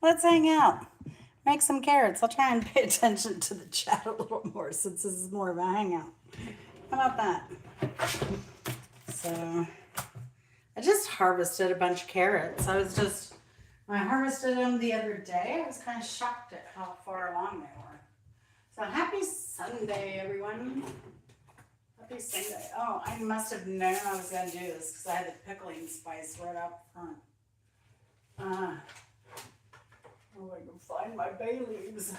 Let's hang out. Make some carrots. I'll try and pay attention to the chat a little more since this is more of a hangout. How about that? So, I just harvested a bunch of carrots. When I harvested them the other day, I was kind of shocked at how far along they were. So, happy Sunday, everyone. Happy Sunday. Oh, I must have known I was going to do this because I had the pickling spice right out front. Oh, I can find my bay leaves.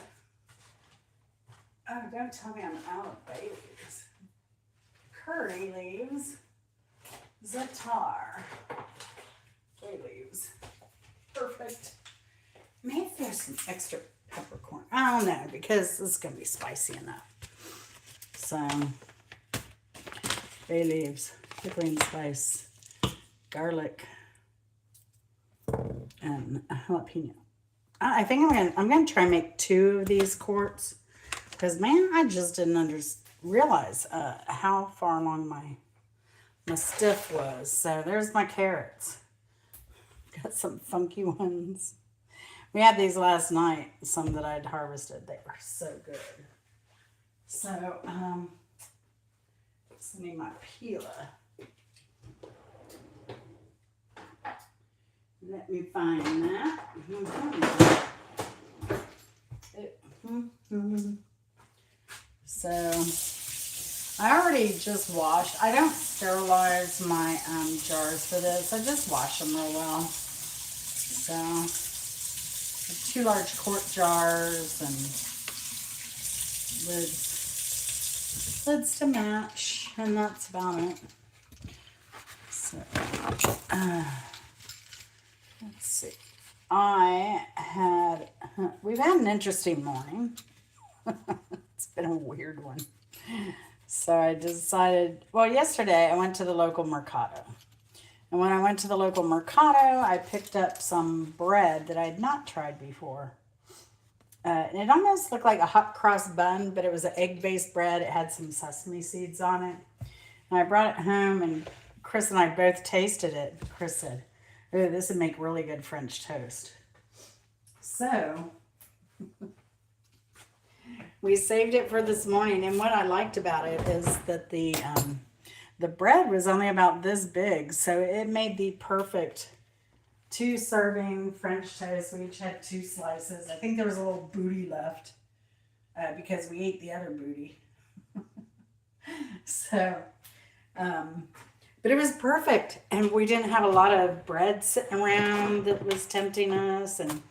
Oh, don't tell me I'm out of bay leaves. Curry leaves. Zatar. Bay leaves. Perfect. Maybe there's some extra peppercorn. I don't know because this is going to be spicy enough. So, bay leaves, pickling spice, garlic, and jalapeno. I think I'm gonna try and make 2 of these quarts because man, I just didn't realize how far along my stiff was. So there's my carrots. Got some funky ones. We had these last night. Some that I'd harvested. They were so good. So just need my peeler. Let me find that. So, I already just washed. I don't sterilize my jars for this. I just wash them real well. So, 2 large quart jars and lids to match, and that's about it. So, let's see. We've had an interesting morning. It's been a weird one. So I decided, well, yesterday I went to the local Mercado. And when I went to the local Mercado, I picked up some bread that I had not tried before. And it almost looked like a hot cross bun, but it was an egg-based bread. It had some sesame seeds on it. And I brought it home, and Chris and I both tasted it. Chris said, "Ooh, this would make really good French toast." So we saved it for this morning, and what I liked about it is that the bread was only about this big, so it made the perfect 2-serving French toast. We each had 2 slices. I think there was a little booty left because we ate the other booty. So, but it was perfect, and we didn't have a lot of bread sitting around that was tempting us. And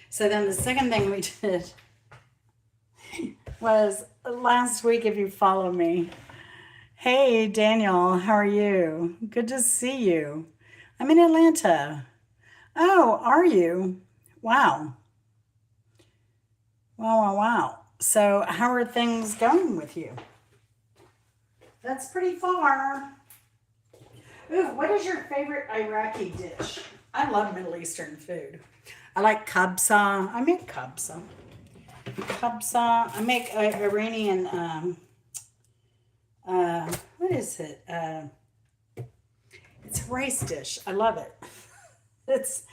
so then the second thing we did was last week, if you follow me. Hey, Daniel, how are you? Good to see you. I'm in Atlanta. Oh, are you? Wow. Wow, wow, wow. So, how are things going with you? That's pretty far. Ooh, what is your favorite Iraqi dish? I love Middle Eastern food. I like kabsa. I make kabsa. Kabsa. I make Iranian. What is it? It's a rice dish. I love it. It's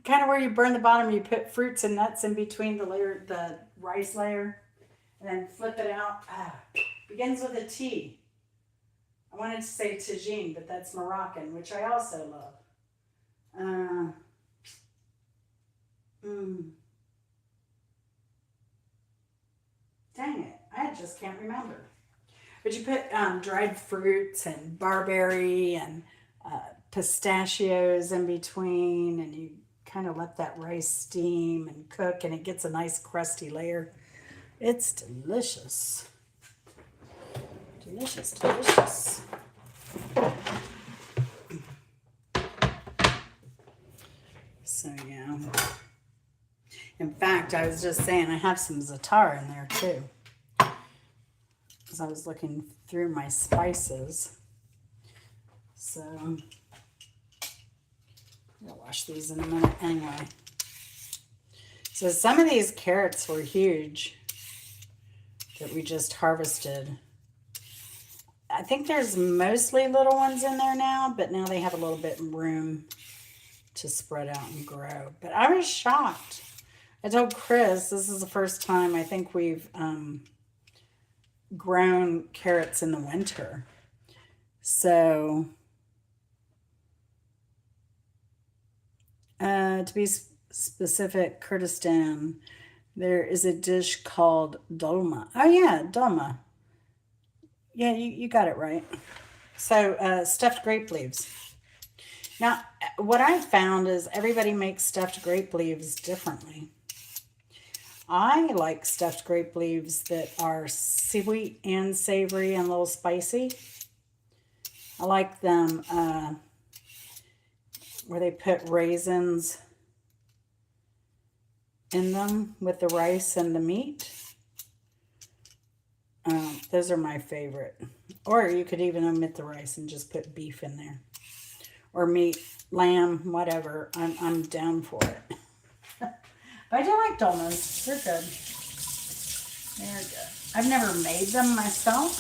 kind of where you burn the bottom. You put fruits and nuts in between the rice layer, and then flip it out. Begins with a T. I wanted to say tagine, but that's Moroccan, which I also love. Mm, dang it, I just can't remember. But you put dried fruits and barberry and pistachios in between, and you kind of let that rice steam and cook, and it gets a nice crusty layer. It's delicious. Delicious, delicious. So, yeah. In fact, I was just saying I have some za'atar in there too. Because I was looking through my spices. So, I'll wash these in a minute anyway. So, some of these carrots were huge that we just harvested. I think there's mostly little ones in there now, but now they have a little bit of room to spread out and grow. But I was shocked. I told Chris this is the first time I think we've grown carrots in the winter. So, to be specific, Kurdistan, there is a dish called dolma. Oh, yeah, dolma. Yeah, you got it right. So, stuffed grape leaves. Now, what I've found is everybody makes stuffed grape leaves differently. I like stuffed grape leaves that are sweet and savory and a little spicy. I like them where they put raisins in them with the rice and the meat. Those are my favorite. Or you could even omit the rice and just put beef in there. Or meat, lamb, whatever. I'm down for it. But I do like dolmas. They're good. They're good. I've never made them myself,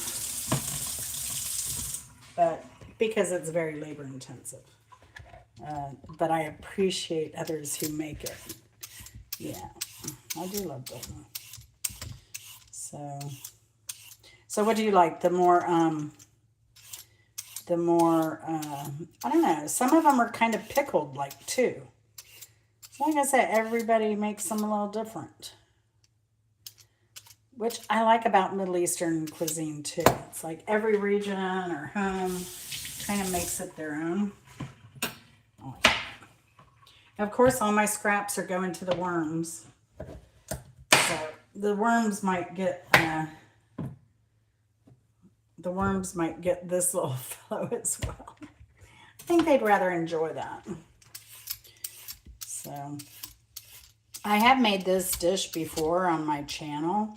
but because it's very labor intensive. But I appreciate others who make it. Yeah, I do love dolma. So what do you like? The more, I don't know. Some of them are kind of pickled, like too. So like I said, everybody makes them a little different, which I like about Middle Eastern cuisine too. It's like every region or home kind of makes it their own. Of course, all my scraps are going to the worms. So the worms might get this little fellow as well. I think they'd rather enjoy that. So I have made this dish before on my channel.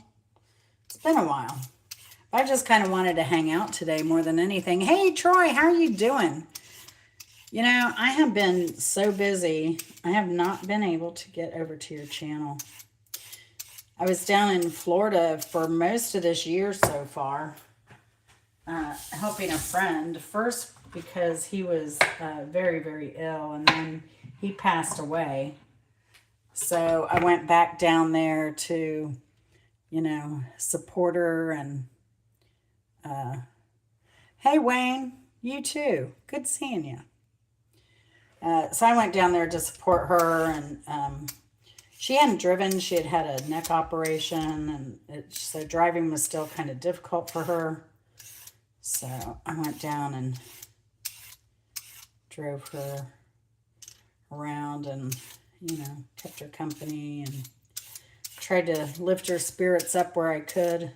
It's been a while. I just kind of wanted to hang out today more than anything. Hey, Troy, how are you doing? You know, I have been so busy, I have not been able to get over to your channel. I was down in Florida for most of this year so far, helping a friend. First, because he was very, very ill, and then he passed away. So I went back down there to, support her. And hey, Wayne, you too. Good seeing you. So I went down there to support her, and she hadn't driven. She had had a neck operation, and so driving was still kind of difficult for her. So I went down and drove her around and, kept her company and tried to lift her spirits up where I could.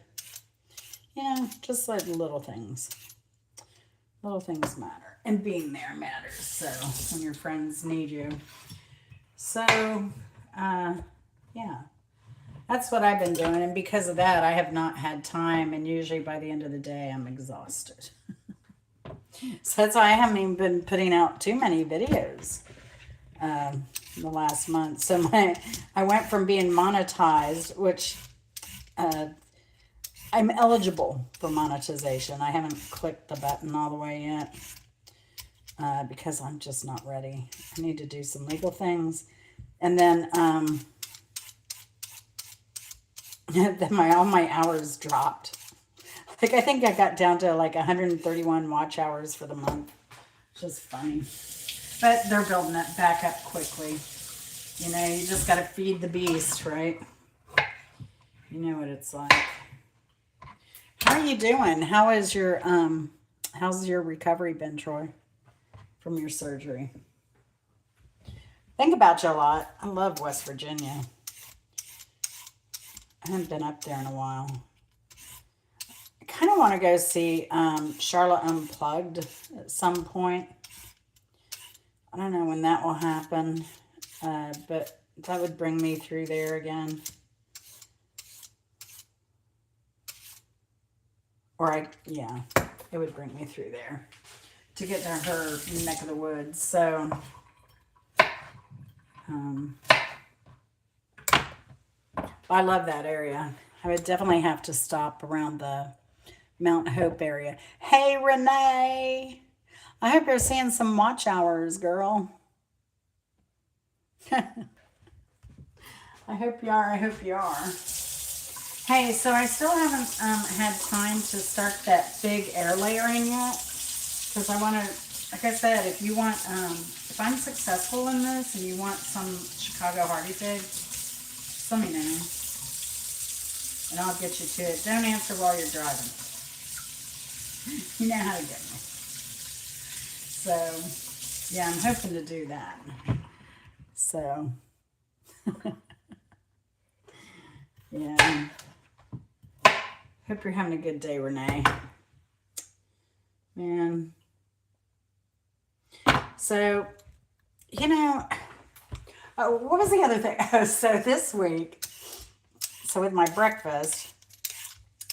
Just like little things. Little things matter. And being there matters. So when your friends need you. So, yeah. That's what I've been doing. And because of that, I have not had time. And usually by the end of the day, I'm exhausted. So that's why I haven't even been putting out too many videos the last month. So I went from being monetized, which I'm eligible for monetization. I haven't clicked the button all the way yet because I'm just not ready. I need to do some legal things. And then, all my hours dropped. Like, I think I got down to like 131 watch hours for the month, which is funny. But they're building it back up quickly. You just got to feed the beast, right? You know what it's like. How are you doing? How's your recovery been, Troy, from your surgery? Think about you a lot. I love West Virginia. I haven't been up there in a while. I kind of want to go see Charlotte Unplugged at some point. I don't know when that will happen, but that would bring me through there again. It would bring me through there to get to her neck of the woods. So, I love that area. I would definitely have to stop around the Mount Hope area. Hey, Renee. I hope you're seeing some watch hours, girl. I hope you are. I hope you are. Hey, so I still haven't had time to start that big air layering yet. Because I want to, like I said, if you want, if I'm successful in this and you want some Chicago Hardy Pig, just let me know. And I'll get you to it. Don't answer while you're driving. You know how to get me. So, yeah, I'm hoping to do that. So, yeah. Hope you're having a good day, Renee. Man. So, you know, what was the other thing? Oh, so this week, so with my breakfast,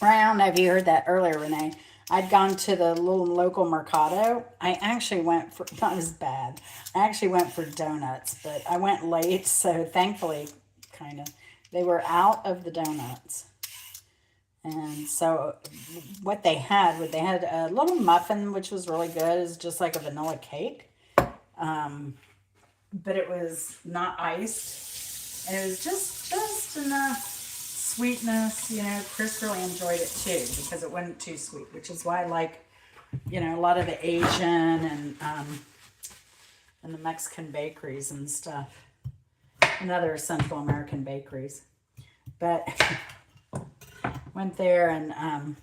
I don't know if you heard that earlier, Renee. I'd gone to the little local mercado. I actually went for, not as bad. I actually went for donuts, but I went late, so thankfully, kind of, they were out of the donuts. And so what they had a little muffin, which was really good. It's just like a vanilla cake. But it was not iced. And it was just enough sweetness. You know, Chris really enjoyed it too because it wasn't too sweet, which is why I like, you know, a lot of the Asian and the Mexican bakeries and stuff. And other Central American bakeries. But went there and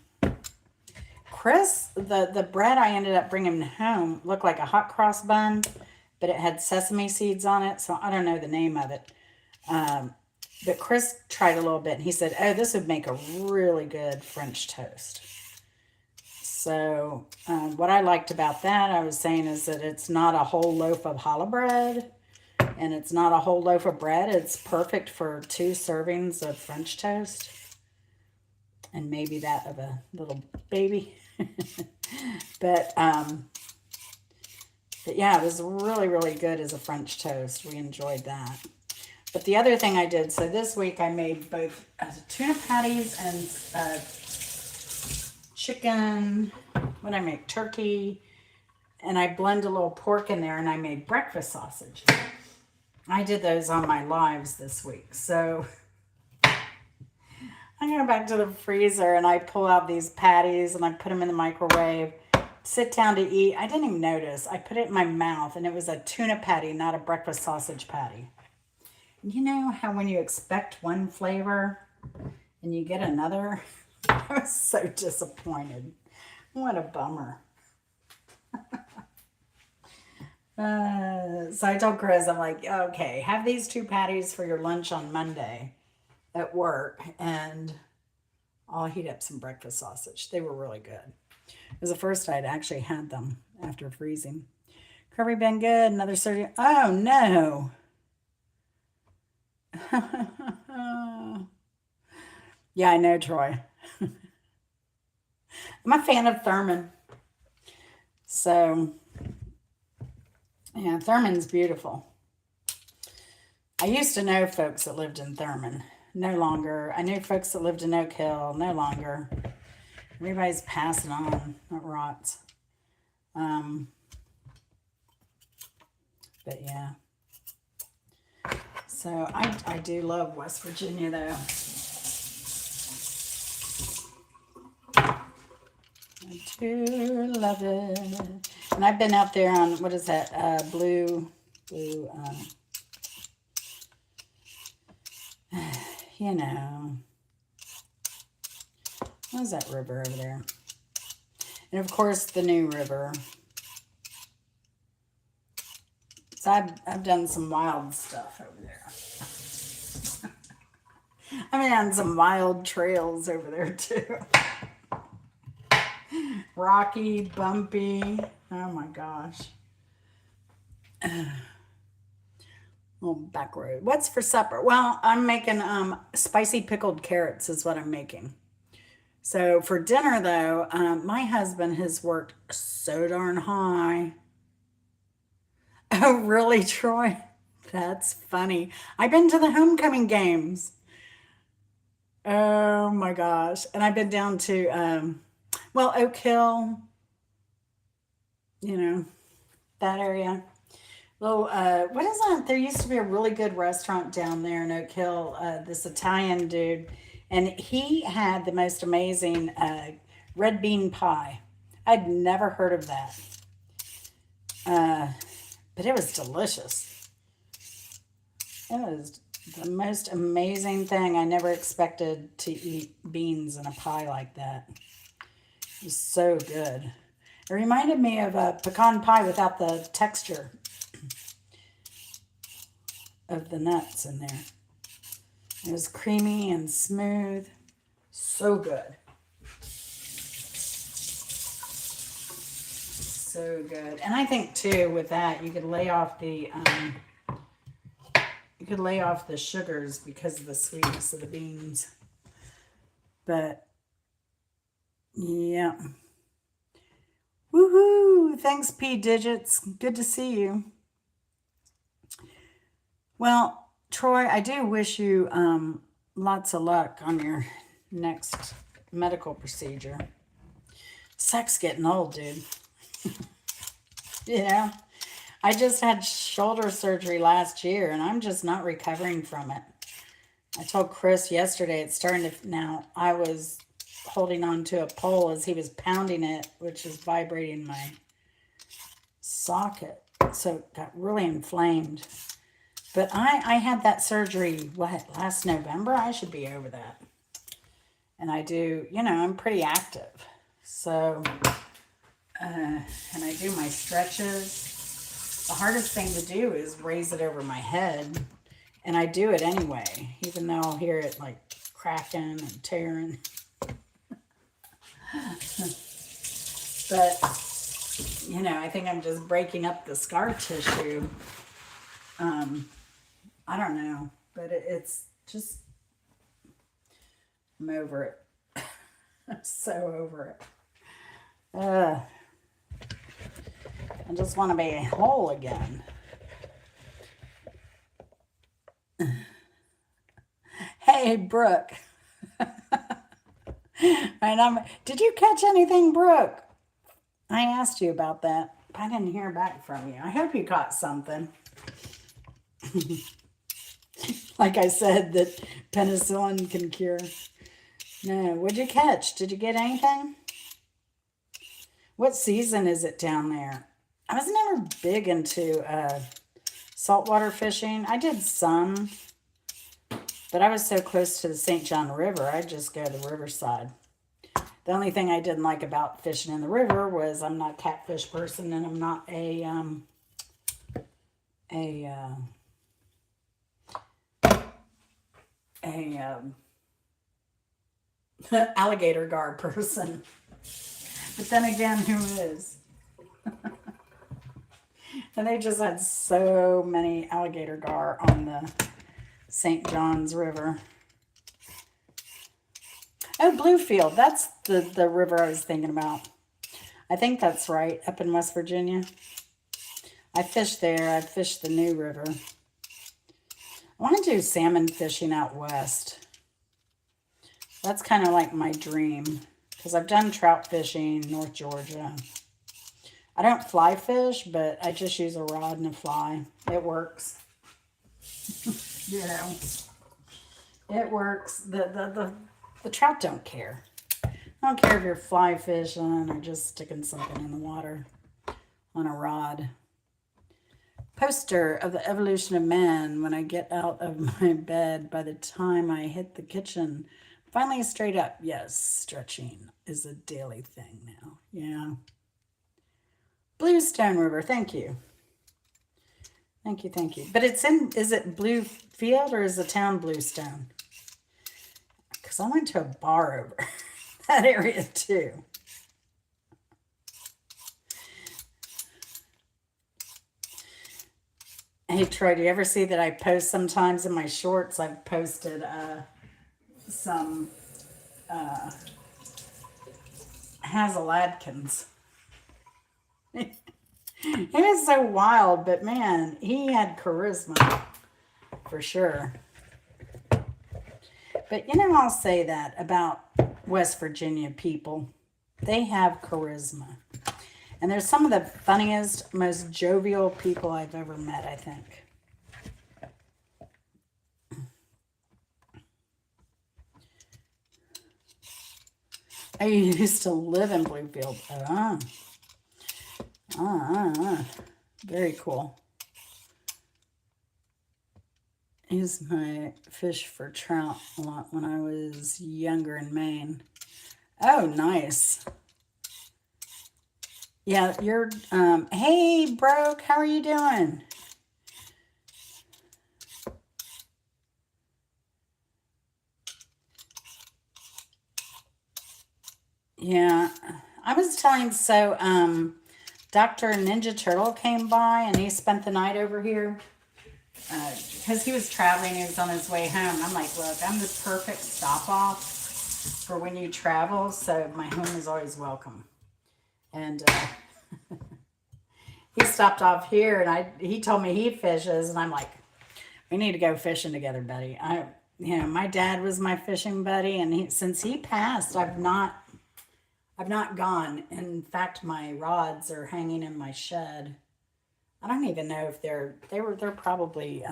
Chris, the bread I ended up bringing home looked like a hot cross bun, but it had sesame seeds on it, so I don't know the name of it. But Chris tried a little bit, and he said, oh, this would make a really good French toast. So what I liked about that, I was saying, is that it's not a whole loaf of challah bread, and it's not a whole loaf of bread. It's perfect for 2 servings of French toast. And maybe that of a little baby. but yeah, it was really, really good as a French toast. We enjoyed that. But the other thing I did, so this week I made both tuna patties and chicken. What did I make? Turkey. And I blend a little pork in there, and I made breakfast sausage. I did those on my lives this week. So I go back to the freezer and I pull out these patties and I put them in the microwave, sit down to eat. I didn't even notice. I put it in my mouth and it was a tuna patty, not a breakfast sausage patty. You know how when you expect one flavor and you get another? I was so disappointed. What a bummer. So I told Chris, I'm like, okay, have these 2 patties for your lunch on Monday at work, and I'll heat up some breakfast sausage. They were really good. It was the first I'd actually had them after freezing. Curry been good. Another surgery. Oh no. Yeah, I know, Troy. I'm a fan of Thurman. So yeah, Thurman's beautiful. I used to know folks that lived in Thurman. No longer. I knew folks that lived in Oak Hill. No longer. Everybody's passing on. That rots. But yeah. So I do love West Virginia though. I do love it. And I've been out there on, what is that? Blue, you know, what is that river over there? And of course the new river. So I've done some wild stuff over there. I've been on some wild trails over there too. Rocky, bumpy. Oh my gosh. Little back road. What's for supper? Well, I'm making spicy pickled carrots is what I'm making. So for dinner though, my husband has worked so darn high. Oh, really, Troy? That's funny. I've been to the homecoming games. Oh my gosh. And I've been down to, well, Oak Hill, you know, that area. Well, what is that? There used to be a really good restaurant down there in Oak Hill. This Italian dude, and he had the most amazing red bean pie. I'd never heard of that, but it was delicious. It was the most amazing thing. I never expected to eat beans in a pie like that. It was so good. It reminded me of a pecan pie without the texture of the nuts in there. It was creamy and smooth. So good. So good. And I think too with that you could lay off the sugars because of the sweetness of the beans. But yeah. Woohoo! Thanks, P Digits. Good to see you. Well, Troy, I do wish you lots of luck on your next medical procedure. Sucks getting old, dude. You know, I just had shoulder surgery last year and I'm just not recovering from it. I told Chris yesterday it's starting to, now I was holding on to a pole as he was pounding it, which is vibrating my socket. So it got really inflamed. But I had that surgery, last November? I should be over that. And I do, I'm pretty active. So, and I do my stretches. The hardest thing to do is raise it over my head. And I do it anyway, even though I'll hear it like cracking and tearing. But, I think I'm just breaking up the scar tissue. I don't know, but it's just, I'm over it. I'm so over it. I just want to be whole again. Hey, Brooke. And did you catch anything, Brooke? I asked you about that, but I didn't hear back from you. I hope you caught something. Like I said, that penicillin can cure. No, what'd you catch? Did you get anything? What season is it down there? I was never big into saltwater fishing. I did some, but I was so close to the St. John River, I'd just go to the riverside. The only thing I didn't like about fishing in the river was I'm not a catfish person and I'm not a alligator gar person. But then again, who is? And they just had so many alligator gar on the St. John's River. Oh, Bluefield. That's the river I was thinking about. I think that's right, up in West Virginia. I fished there. I fished the New River. I want to do salmon fishing out west. That's kind of like my dream because I've done trout fishing in North Georgia. I don't fly fish, but I just use a rod and a fly. It works. It works. The trout don't care. I don't care if you're fly fishing or just sticking something in the water on a rod. Poster of the evolution of man. When I get out of my bed, by the time I hit the kitchen, finally straight up. Yes, stretching is a daily thing now. Yeah. Bluestone River. Thank you. Thank you. Thank you. But is it Bluefield or is the town Bluestone? Because I went to a bar over that area too. Hey, Troy, do you ever see that I post sometimes in my shorts? I've posted some Hazel Adkins. He was so wild, but man, he had charisma for sure. But I'll say that about West Virginia people. They have charisma. And they're some of the funniest, most jovial people I've ever met, I think. I used to live in Bluefield. Very cool. I used my fish for trout a lot when I was younger in Maine. Oh, nice. Yeah, you're, hey, Broke, how are you doing? Yeah, I was telling, so, Dr. Ninja Turtle came by and he spent the night over here because he was traveling. He was on his way home. I'm like, look, I'm the perfect stop off for when you travel, so my home is always welcome. And he stopped off here, and he told me he fishes, and I'm like, we need to go fishing together, buddy. My dad was my fishing buddy, and since he passed, I've not gone. In fact, my rods are hanging in my shed. I don't even know if they're probably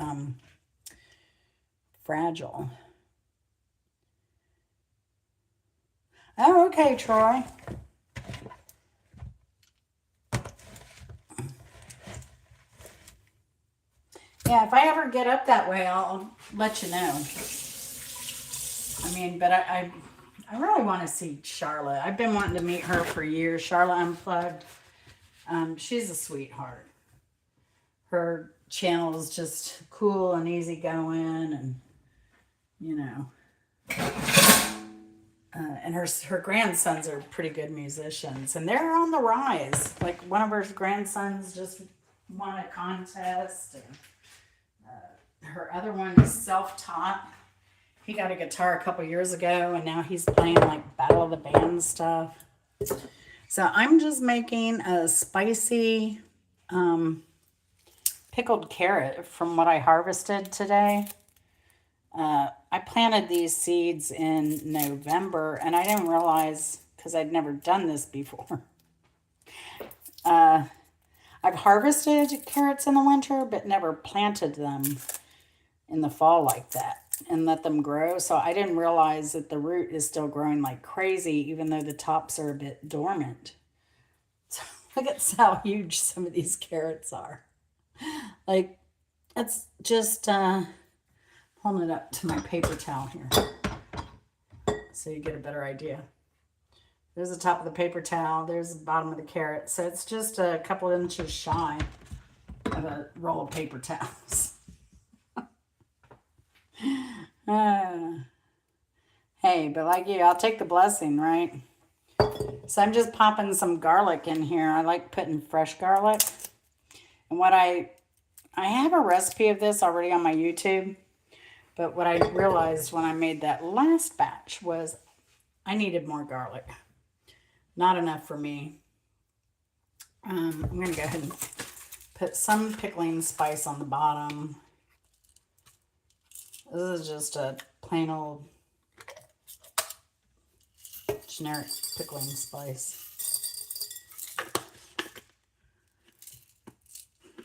fragile. Oh, okay, Troy. Yeah, if I ever get up that way, I'll let you know. I mean, but I really want to see Charlotte. I've been wanting to meet her for years. Charlotte Unplugged. She's a sweetheart. Her channel is just cool and easygoing, and and her grandsons are pretty good musicians, and they're on the rise. Like one of her grandsons just won a contest, and her other one is self-taught. He got a guitar a couple years ago, and now he's playing like Battle of the Band stuff. So I'm just making a spicy pickled carrot from what I harvested today. I planted these seeds in November, and I didn't realize, because I'd never done this before. I've harvested carrots in the winter, but never planted them in the fall like that and let them grow. So I didn't realize that the root is still growing like crazy, even though the tops are a bit dormant. So look at how huge some of these carrots are. Like, it's just holding it up to my paper towel here so you get a better idea. There's the top of the paper towel. There's the bottom of the carrot. So it's just a couple inches shy of a roll of paper towels. Hey, but like you, I'll take the blessing, right? So I'm just popping some garlic in here. I like putting fresh garlic. And what I have a recipe of this already on my YouTube. But what I realized when I made that last batch was I needed more garlic. Not enough for me. I'm going to go ahead and put some pickling spice on the bottom. This is just a plain old generic pickling spice.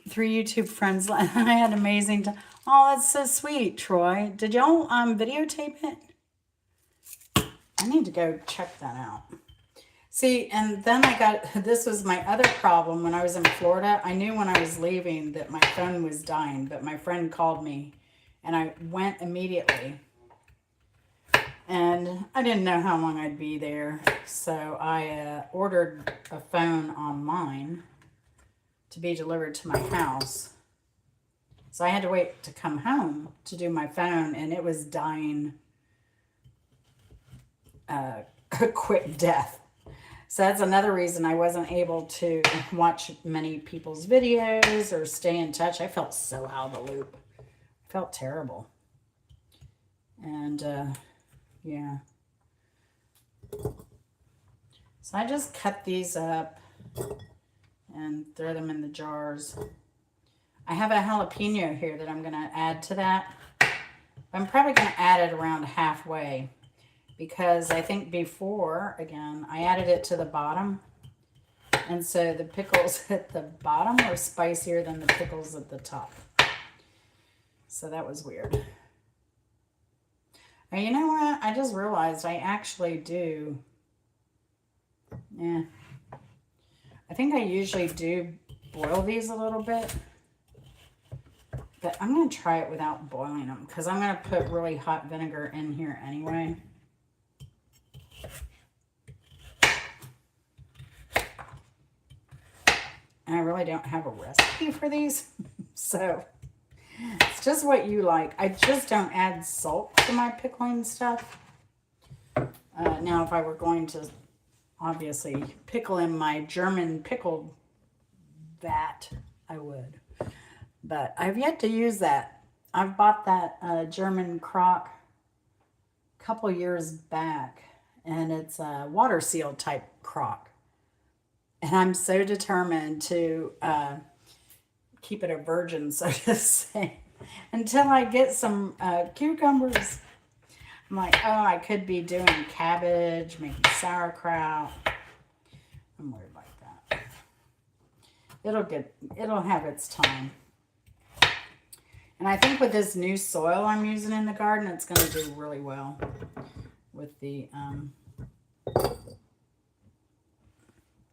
3 YouTube friends. I had amazing time. Oh, that's so sweet, Troy. Did y'all videotape it? I need to go check that out. See, and then this was my other problem when I was in Florida. I knew when I was leaving that my phone was dying, but my friend called me and I went immediately. And I didn't know how long I'd be there. So I ordered a phone online to be delivered to my house. So I had to wait to come home to do my phone, and it was dying a quick death. So that's another reason I wasn't able to watch many people's videos or stay in touch. I felt so out of the loop. I felt terrible. And yeah. So I just cut these up and throw them in the jars. I have a jalapeno here that I'm going to add to that. I'm probably going to add it around halfway because I think before, again, I added it to the bottom And so the pickles at the bottom were spicier than the pickles at the top. So that was weird. And you know what? I just realized I actually do. Yeah. I think I usually do boil these a little bit. But I'm going to try it without boiling them because I'm going to put really hot vinegar in here anyway. And I really don't have a recipe for these. So it's just what you like. I just don't add salt to my pickling stuff. Now, if I were going to obviously pickle in my German pickled vat, I would. But I've yet to use that. I've bought that German crock a couple years back, and it's a water seal type crock. And I'm so determined to keep it a virgin, so to say, until I get some cucumbers. I'm like, oh, I could be doing cabbage, making sauerkraut. I'm worried like that. It'll have its time. And I think with this new soil I'm using in the garden, it's going to do really well with the,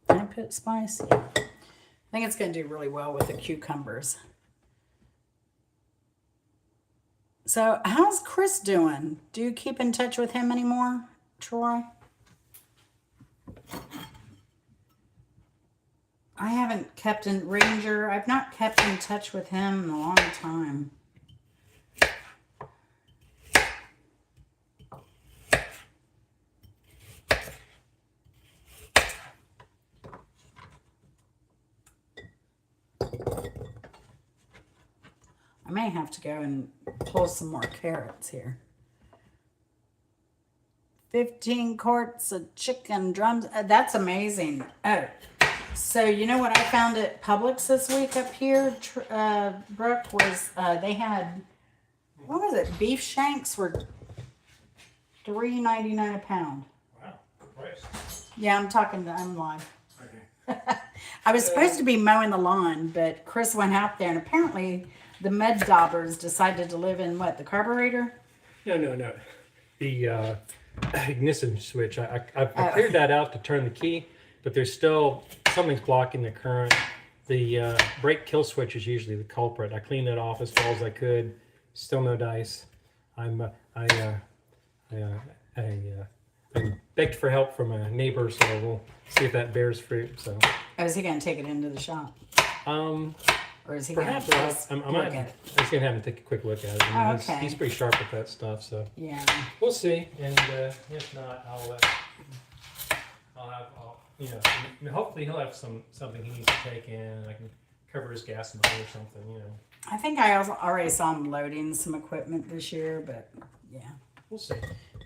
I put spicy. I think it's going to do really well with the cucumbers. So how's Chris doing? Do you keep in touch with him anymore, Troy? I haven't kept in Ranger. I've not kept in touch with him in a long time. I may have to go and pull some more carrots here. 15 quarts of chicken drums. That's amazing. Oh, so you know what I found at Publix this week up here, Brooke, was they had, what was it? Beef shanks were $3.99 a pound. Wow, good price. Yeah, I'm live. Okay. I was supposed to be mowing the lawn, but Chris went out there, and apparently the med daubers decided to live in what, the carburetor? No. The ignition switch. I cleared that out to turn the key, but there's still something's blocking the current. The brake kill switch is usually the culprit. I cleaned it off as well as I could. Still no dice. I begged for help from a neighbor, so we'll see if that bears fruit. So. Oh, is he going to take it into the shop? Or is he Perhaps going to just I'm just gonna have him take a quick look at it. I mean, he's pretty sharp with that stuff, so yeah, we'll see. And if not, hopefully he'll have something he needs to take in, and I can cover his gas money or something, I think I also already saw him loading some equipment this year, but yeah, we'll see.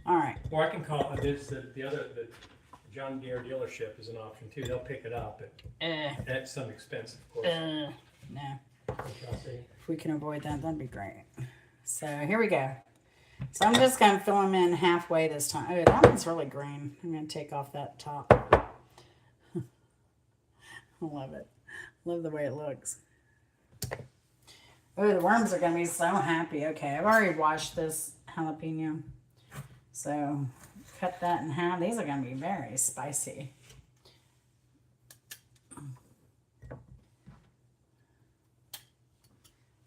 All right. Or I can call the John Deere dealership is an option too. They'll pick it up at some expense, of course. No. If we can avoid that, that'd be great. So here we go. So I'm just going to fill them in halfway this time. Oh, that one's really green. I'm going to take off that top. I love it. Love the way it looks. Oh, the worms are going to be so happy. Okay, I've already washed this jalapeno. So cut that in half. These are going to be very spicy.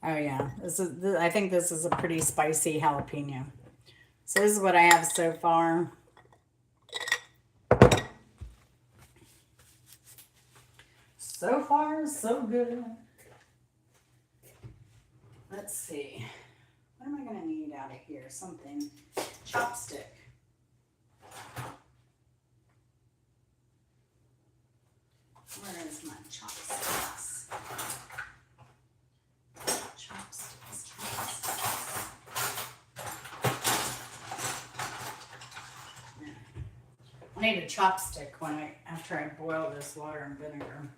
Oh yeah, I think this is a pretty spicy jalapeno. So this is what I have so far. So far, so good. Let's see. What am I going to need out of here? Something. Chopstick. Where is my chopsticks? I need a chopstick after I boil this water and vinegar.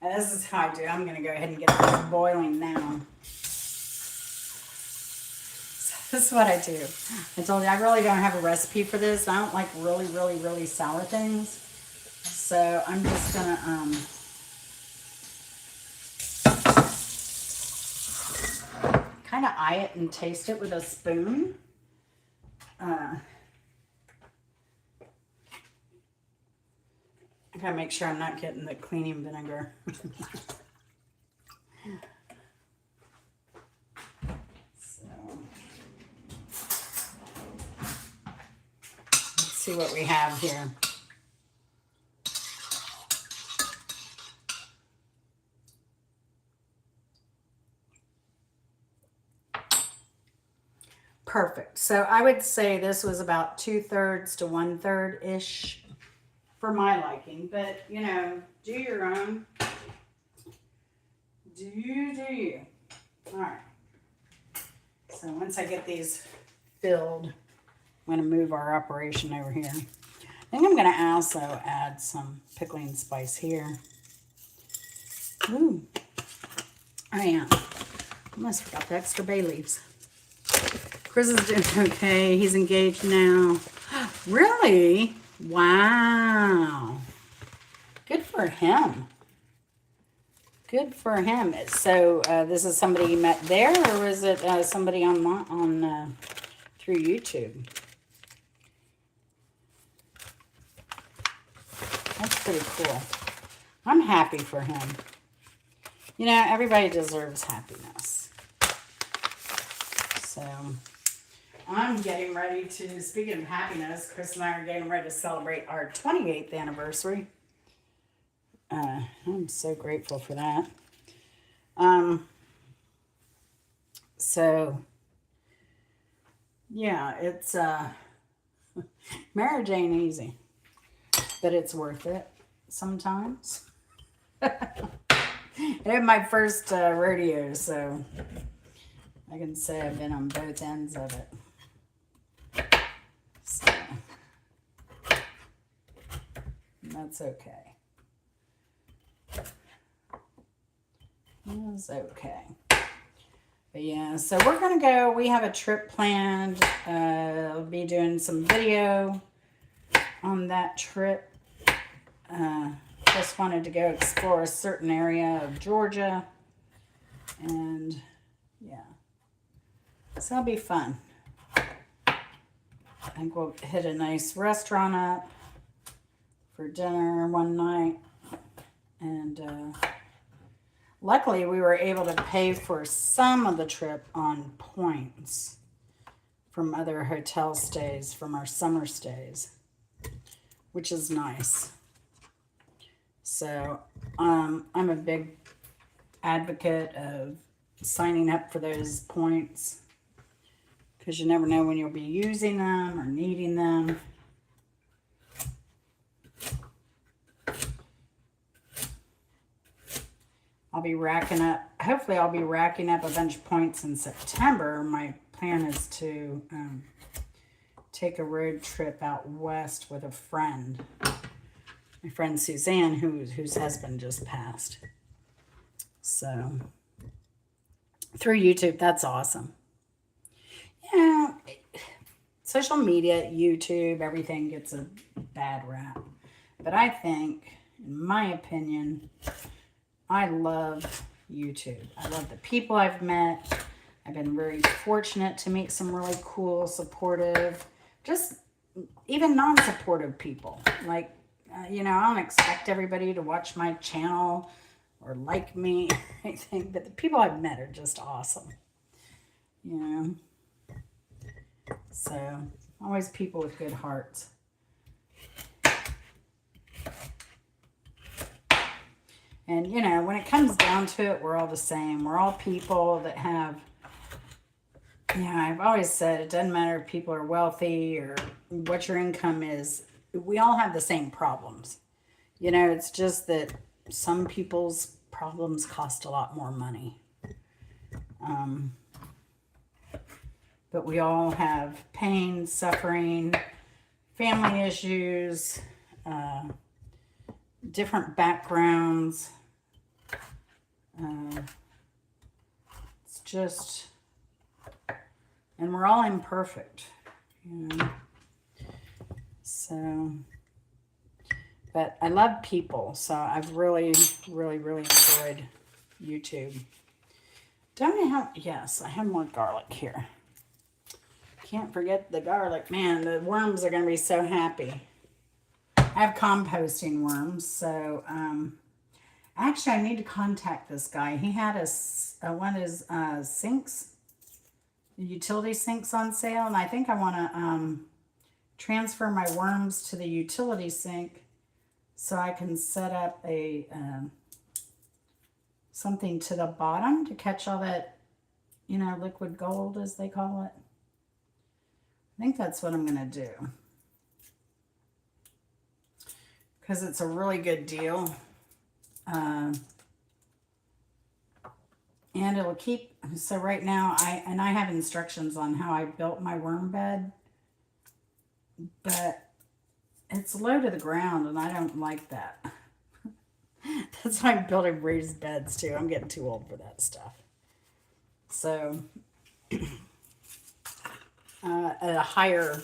And this is how I do. I'm going to go ahead and get it boiling now. So this is what I do. I told you I really don't have a recipe for this. I don't like really, really, really sour things. So I'm just gonna kind of eye it and taste it with a spoon. I gotta make sure I'm not getting the cleaning vinegar. So let's see what we have here. Perfect. So I would say this was about 2/3 to 1/3 ish for my liking, but you know, do your own. Do you? All right. So once I get these filled, I'm going to move our operation over here. I think I'm going to also add some pickling spice here. Ooh. Oh yeah. Almost forgot the extra bay leaves. Chris is doing okay. He's engaged now. Really? Wow. Good for him. Good for him. So this is somebody you met there, or was it somebody on through YouTube? That's pretty cool. I'm happy for him. You know, everybody deserves happiness. So I'm getting ready to, speaking of happiness, Chris and I are getting ready to celebrate our 28th anniversary. I'm so grateful for that. So yeah, it's marriage ain't easy, but it's worth it sometimes. I had my first rodeo, so I can say I've been on both ends of it. So that's okay. It's okay. But yeah, so we're going to go. We have a trip planned. I'll be doing some video on that trip. Just wanted to go explore a certain area of Georgia. And yeah, so that'll be fun. I think we'll hit a nice restaurant up for dinner one night. And luckily, we were able to pay for some of the trip on points from other hotel stays, from our summer stays, which is nice. So I'm a big advocate of signing up for those points because you never know when you'll be using them or needing them. I'll be racking up, hopefully I'll be racking up a bunch of points in September. My plan is to take a road trip out west with a friend. My friend Suzanne, whose husband just passed. So, through YouTube, that's awesome. Yeah, social media, YouTube, everything gets a bad rap. But I think, in my opinion, I love YouTube. I love the people I've met. I've been very fortunate to meet some really cool, supportive, just even non-supportive people. Like, you know, I don't expect everybody to watch my channel or like me or anything, but the people I've met are just awesome. You know? So, always people with good hearts. And, you know, when it comes down to it, we're all the same. We're all people that have, you know, I've always said it doesn't matter if people are wealthy or what your income is. We all have the same problems. You know, it's just that some people's problems cost a lot more money. But we all have pain, suffering, family issues, different backgrounds. It's just, and we're all imperfect, you know. So, But I love people, so I've really, really, really enjoyed YouTube. Don't I have, yes, I have more garlic here. Can't forget the garlic. Man, the worms are going to be so happy. I have composting worms, so actually I need to contact this guy. He had one of his sinks, utility sinks on sale, and I think I want to transfer my worms to the utility sink so I can set up a something to the bottom to catch all that, you know, liquid gold, as they call it. I think that's what I'm going to do. Because it's a really good deal. And it'll keep, so right now, I have instructions on how I built my worm bed. But it's low to the ground, and I don't like that. That's why I'm building raised beds, too. I'm getting too old for that stuff. So, a higher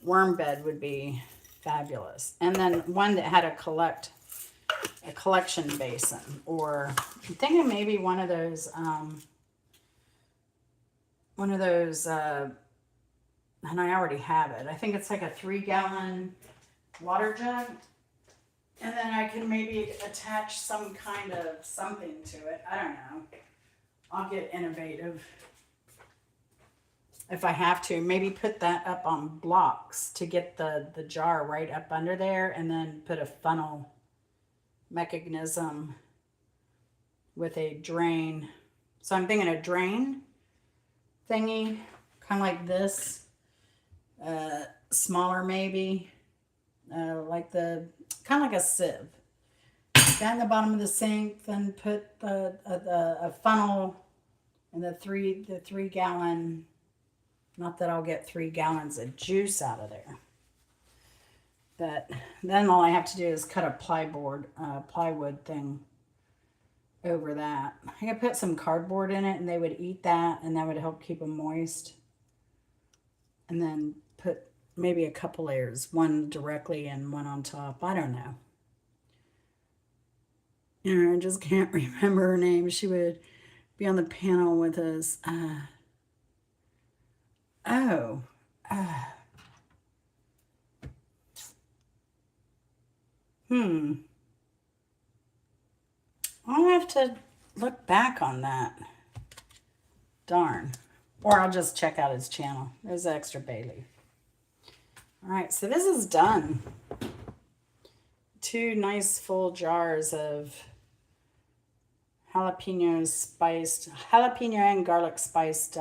worm bed would be fabulous. And then one that had a collection basin, or I'm thinking maybe one of those, and I already have it. I think it's like a 3-gallon water jug. And then I can maybe attach some kind of something to it. I don't know. I'll get innovative if I have to. Maybe put that up on blocks to get the jar right up under there, and then put a funnel mechanism with a drain. So I'm thinking a drain thingy, kind of like this. Smaller maybe, like kind of like a sieve. That in the bottom of the sink, then put a funnel and the 3-gallon. Not that I'll get 3 gallons of juice out of there, but then all I have to do is cut a plywood thing over that. I could put some cardboard in it, and they would eat that, and that would help keep them moist. And then put maybe a couple layers, one directly and one on top. I don't know. You know, I just can't remember her name. She would be on the panel with us. I'll have to look back on that. Darn. Or I'll just check out his channel. There's extra bay leaf. All right, so this is done. 2 nice full jars of jalapeno and garlic spiced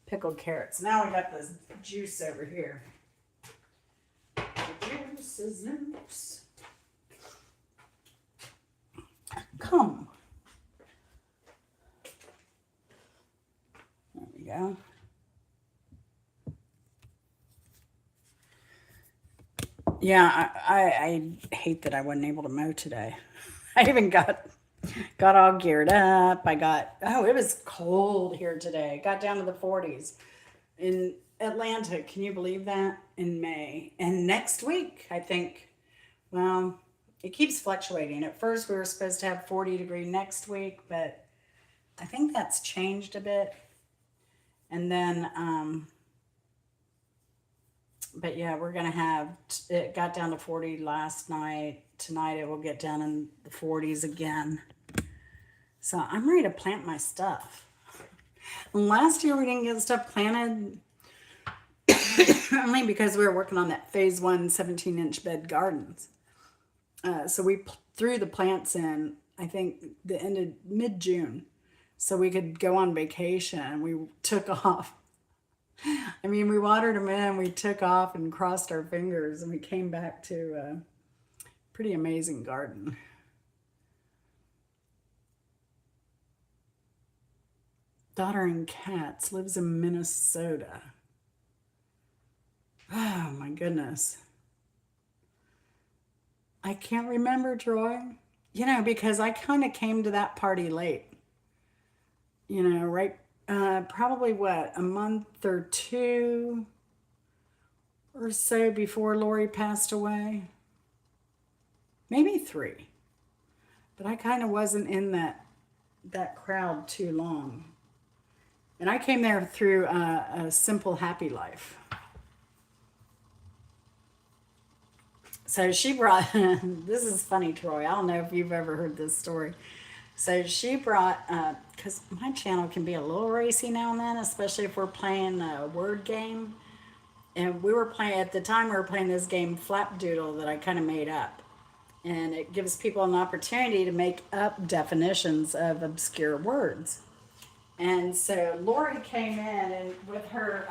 pickled carrots. Now we got this juice over here. The juice is loose. Come. There we go. Yeah, I hate that I wasn't able to mow today. I even got all geared up. It was cold here today. Got down to the 40s in Atlanta. Can you believe that? In May. And next week, I think, well, it keeps fluctuating. At first, we were supposed to have 40-degree next week, but I think that's changed a bit. And then, but yeah, we're going to have, it got down to 40 last night. Tonight it will get down in the 40s again. So I'm ready to plant my stuff. Last year we didn't get stuff planted only because we were working on that phase 1 17-inch bed gardens. So we threw the plants in, I think, the end of mid-June. So we could go on vacation. We took off. I mean, we watered them in, we took off and crossed our fingers, and we came back to a pretty amazing garden. Daughter and cats, lives in Minnesota. Oh my goodness. I can't remember, Troy. You know, because I kind of came to that party late. You know, right, probably what, a month or 2 or so before Lori passed away. maybe 3. But I kind of wasn't in that crowd too long. And I came there through a simple happy life. So she brought, this is funny, Troy. I don't know if you've ever heard this story. So she brought, because my channel can be a little racy now and then, especially if we're playing a word game. And we were playing, at the time we were playing this game, Flapdoodle, that I kind of made up. And it gives people an opportunity to make up definitions of obscure words. And so Lori came in and with her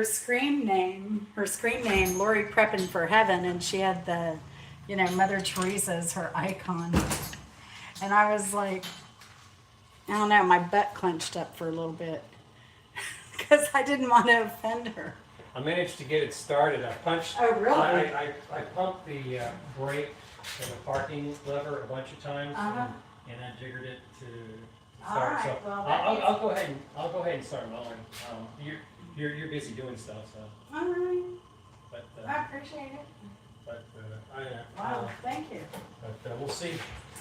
screen name, Lori Prepping for Heaven, and she had the, Mother Teresa as her icon. And I was like, I don't know, my butt clenched up for a little bit because I didn't want to offend her. I managed to get it started. I punched. Oh, really? I pumped the brake and the parking lever a bunch of times, and I jiggered it to start. All right, So well, I'll go ahead and start mowing. You're busy doing stuff, so. All right. But I appreciate it. Wow, thank you. But we'll see.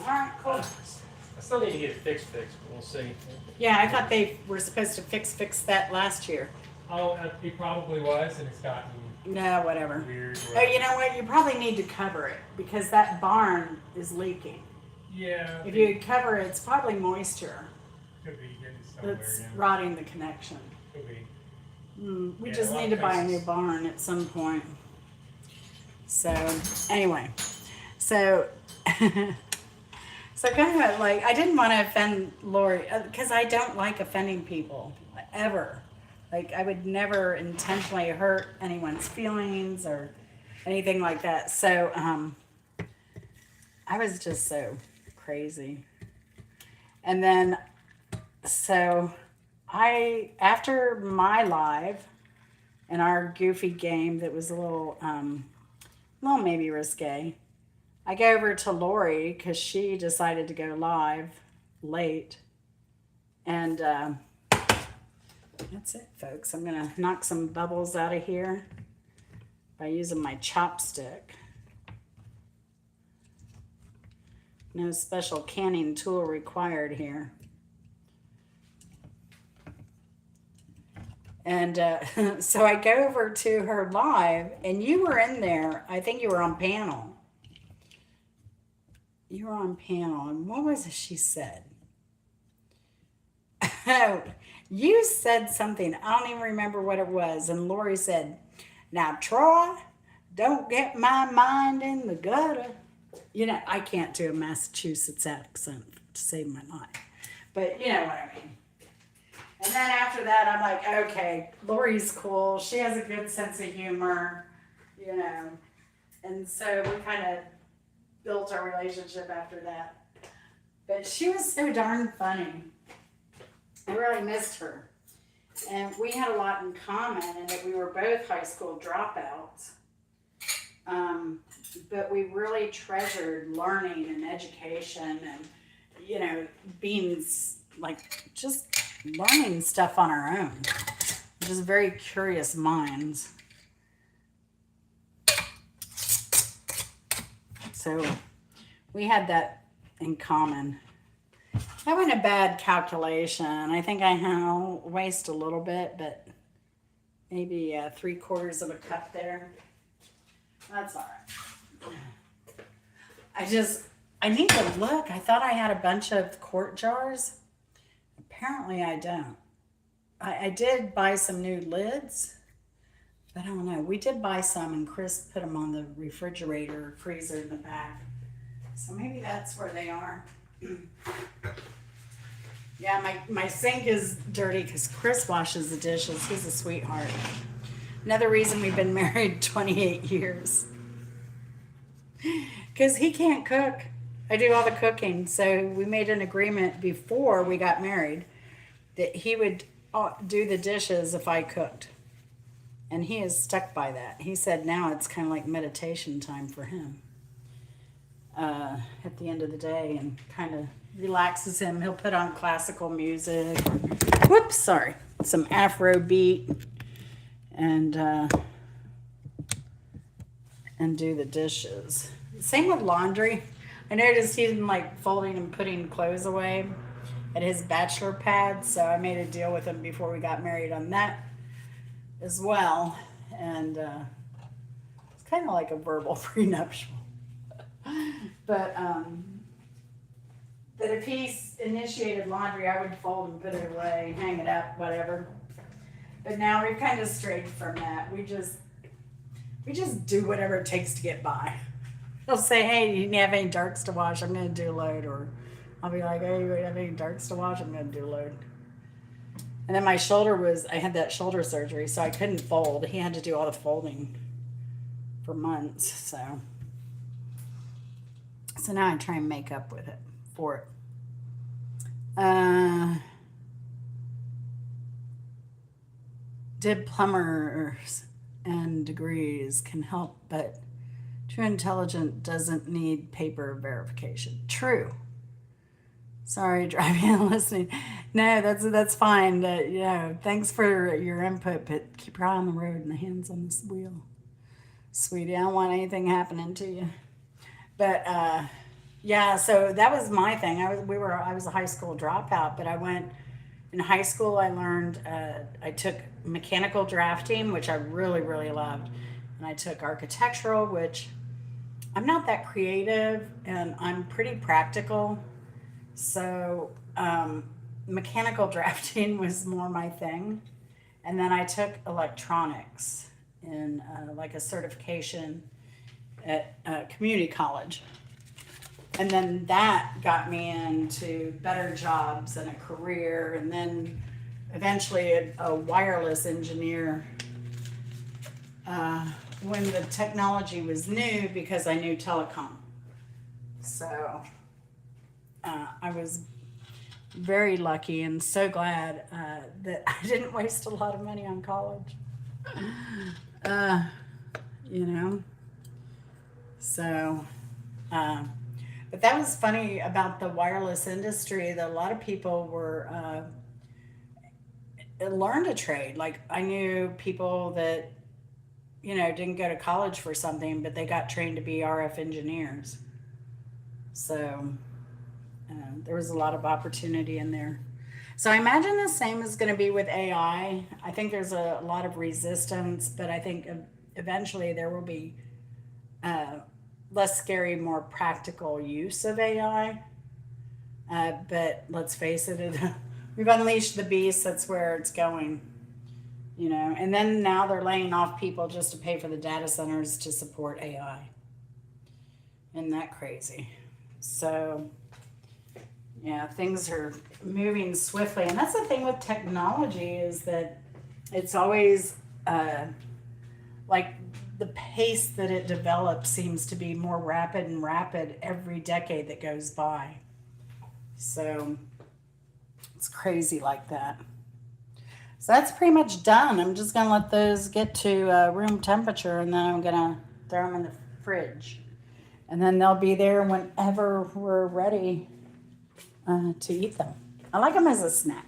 All right, cool. I still need to get it fixed, but we'll see. Yeah, I thought they were supposed to fix that last year. Oh, it probably was, and it's gotten No, whatever. weird. Oh, you know what? You probably need to cover it because that barn is leaking. Yeah. If you cover it, it's probably moisture Could be getting somewhere. that's Yeah. rotting the connection. Could be. We Yeah, just a lot need to of buy a new places. barn at some point. So, anyway. So, so kind of like, I didn't want to offend Lori because I don't like offending people, ever. Like, I would never intentionally hurt anyone's feelings or anything like that. So, I was just so crazy. And then, so after my live and our goofy game that was a little maybe risque, I go over to Lori because she decided to go live late. And that's it, folks. I'm going to knock some bubbles out of here by using my chopstick. No special canning tool required here. And so I go over to her live, and you were in there. I think you were on panel. You were on panel, and what was it she said? Oh, you said something. I don't even remember what it was. And Lori said, "Now, Troy, don't get my mind in the gutter." I can't do a Massachusetts accent to save my life. But you know what I mean. And then after that, I'm like, okay, Lori's cool. She has a good sense of humor, And so we kind of built our relationship after that. But she was so darn funny. I really missed her. And we had a lot in common in that we were both high school dropouts. But we really treasured learning and education and, being like just learning stuff on our own. Just very curious minds. So we had that in common. That wasn't a bad calculation. I think I waste a little bit, but maybe 3/4 of a cup there. That's all right. I need to look. I thought I had a bunch of quart jars. Apparently I don't. I did buy some new lids, but I don't know. We did buy some, and Chris put them on the refrigerator or freezer in the back. So maybe that's where they are. Yeah, my sink is dirty because Chris washes the dishes. He's a sweetheart. Another reason we've been married 28 years. Because he can't cook. I do all the cooking. So we made an agreement before we got married that he would do the dishes if I cooked. And he is stuck by that. He said now it's kind of like meditation time for him. At the end of the day, and kind of relaxes him. He'll put on classical music. Some Afro beat. And do the dishes. same with laundry. I noticed he's been like folding and putting clothes away at his bachelor pad, so I made a deal with him before we got married on that as well. And it's kind of like a verbal prenuptial. But that if he initiated laundry, I would fold and put it away, hang it up, whatever. But now we've kind of strayed from that. We just do whatever it takes to get by. He'll say, "Hey, you have any darks to wash? I'm going to do a load." Or I'll be like, "Hey, you have any darks to wash? I'm going to do a load." And then I had that shoulder surgery, so I couldn't fold. He had to do all the folding for months. So now I try and make up with it for it. Plumbers and degrees can help, but true intelligence doesn't need paper verification. True. Sorry, driving and listening. No, that's fine. Thanks for your input, but keep your eye on the road and the hands on this wheel, sweetie. I don't want anything happening to you. But yeah, so that was my thing. I was a high school dropout, but in high school. I learned. I took mechanical drafting, which I really really loved, and I took architectural, which I'm not that creative, and I'm pretty practical. So mechanical drafting was more my thing, and then I took electronics in like a certification at community college. And then that got me into better jobs and a career, and then eventually a wireless engineer when the technology was new, because I knew telecom. So I was very lucky and so glad that I didn't waste a lot of money on college. You know, so but that was funny about the wireless industry, that a lot of people were learned a trade. Like I knew people that didn't go to college for something, but they got trained to be RF engineers. So there was a lot of opportunity in there. So I imagine the same is going to be with AI. I think there's a lot of resistance, but I think eventually there will be less scary, more practical use of AI. But let's face it, we've unleashed the beast. That's where it's going. And then now they're laying off people just to pay for the data centers to support AI. Isn't that crazy? So, yeah, things are moving swiftly. And that's the thing with technology, is that it's always like the pace that it develops seems to be more rapid and rapid every decade that goes by. So it's crazy like that. So that's pretty much done. I'm just going to let those get to room temperature, and then I'm going to throw them in the fridge. And then they'll be there whenever we're ready to eat them. I like them as a snack.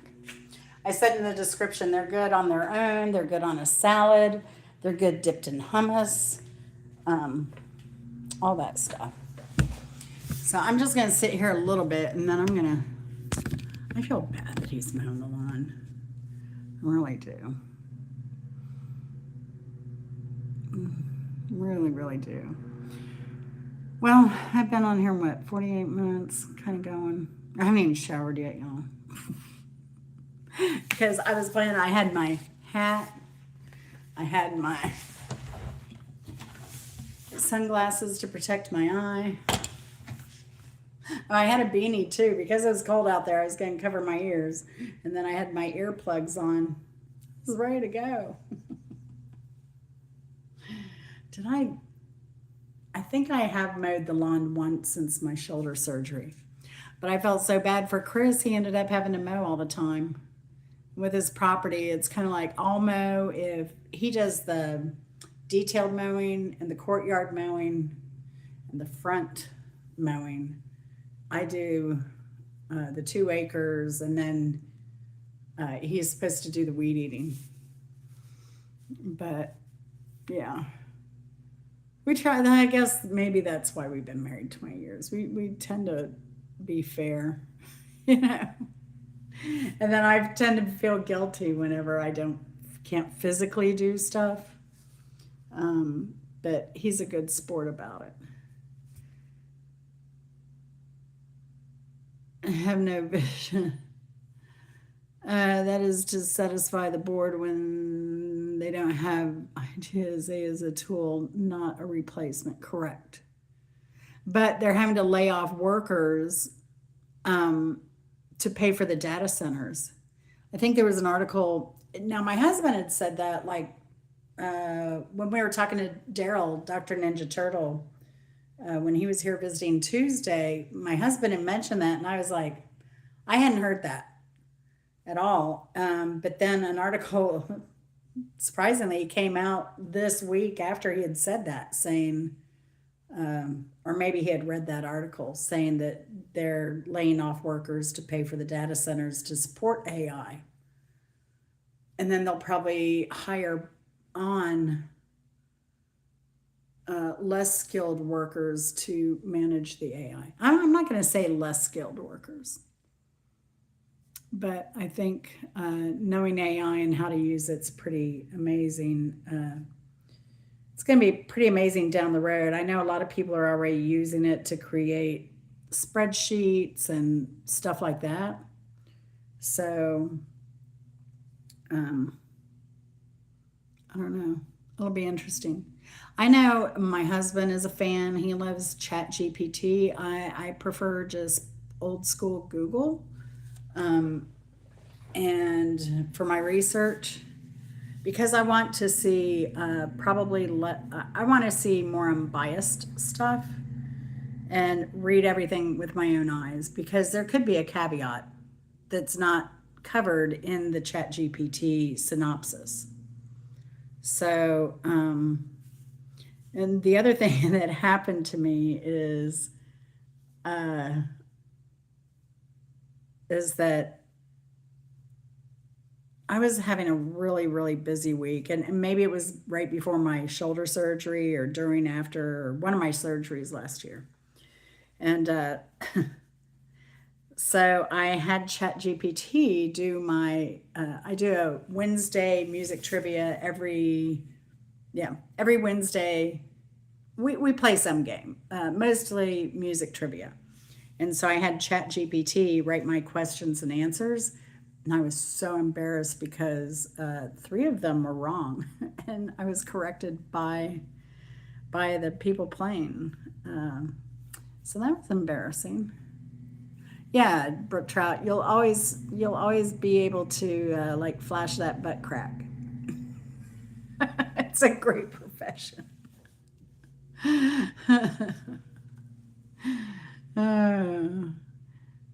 I said in the description, they're good on their own. They're good on a salad. They're good dipped in hummus. All that stuff. So I'm just going to sit here a little bit, and then I feel bad that he's mowing the lawn. I really do. Really, really do. Well, I've been on here, 48 minutes, kind of going. I haven't even showered yet, y'all. Because I was planning, I had my hat, I had my sunglasses to protect my eye. Oh, I had a beanie too, because it was cold out there. I was going to cover my ears. And then I had my earplugs on. I was ready to go. I think I have mowed the lawn once since my shoulder surgery. But I felt so bad for Chris, he ended up having to mow all the time. With his property, it's kind of like I'll mow if he does the detailed mowing and the courtyard mowing and the front mowing. I do the 2 acres, and then he's supposed to do the weed eating. But yeah, We try that. I guess maybe that's why we've been married 20 years. We tend to be fair, you know. And then I tend to feel guilty whenever I can't physically do stuff. But he's a good sport about it. I have no vision. That is to satisfy the board when they don't have ideas. A is a tool, not a replacement. Correct. But they're having to lay off workers to pay for the data centers. I think there was an article. Now, my husband had said that, like, when we were talking to Daryl, Dr. Ninja Turtle, when he was here visiting Tuesday, my husband had mentioned that, and I was like, I hadn't heard that at all. But then an article, surprisingly, came out this week after he had said that, saying, or maybe he had read that article saying that they're laying off workers to pay for the data centers to support AI. And then they'll probably hire on less skilled workers to manage the AI. I'm not going to say less skilled workers, but I think knowing AI and how to use it's pretty amazing. It's going to be pretty amazing down the road. I know a lot of people are already using it to create spreadsheets and stuff like that. So, I don't know. It'll be interesting. I know my husband is a fan. He loves ChatGPT. I prefer just old school Google. And for my research, because I want to see I want to see more unbiased stuff and read everything with my own eyes, because there could be a caveat that's not covered in the ChatGPT synopsis. So, and the other thing that happened to me uh, is that I was having a really, really busy week, and maybe it was right before my shoulder surgery or during, after, or one of my surgeries last year. And so I had ChatGPT do I do a Wednesday music trivia every Wednesday. We play some game, mostly music trivia. And so I had ChatGPT write my questions and answers. And I was so embarrassed because three of them were wrong. And I was corrected by the people playing. So that was embarrassing. Yeah, Brook Trout, you'll always be able to like flash that butt crack. It's a great profession. Uh,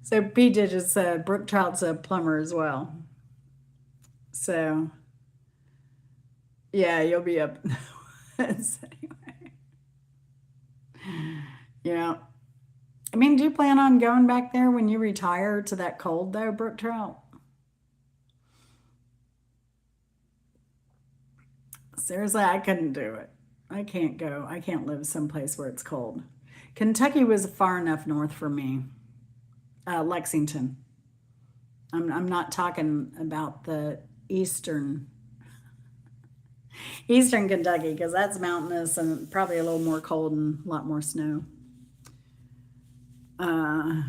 so P Digits, Brook Trout's a plumber as well. So yeah, you'll be up. So, yeah. I mean, do you plan on going back there when you retire to that cold though, Brook Trout? Seriously, I couldn't do it. I can't go. I can't live someplace where it's cold. Kentucky was far enough north for me. Lexington. I'm not talking about the eastern Kentucky, because that's mountainous and probably a little more cold and a lot more snow. Uh,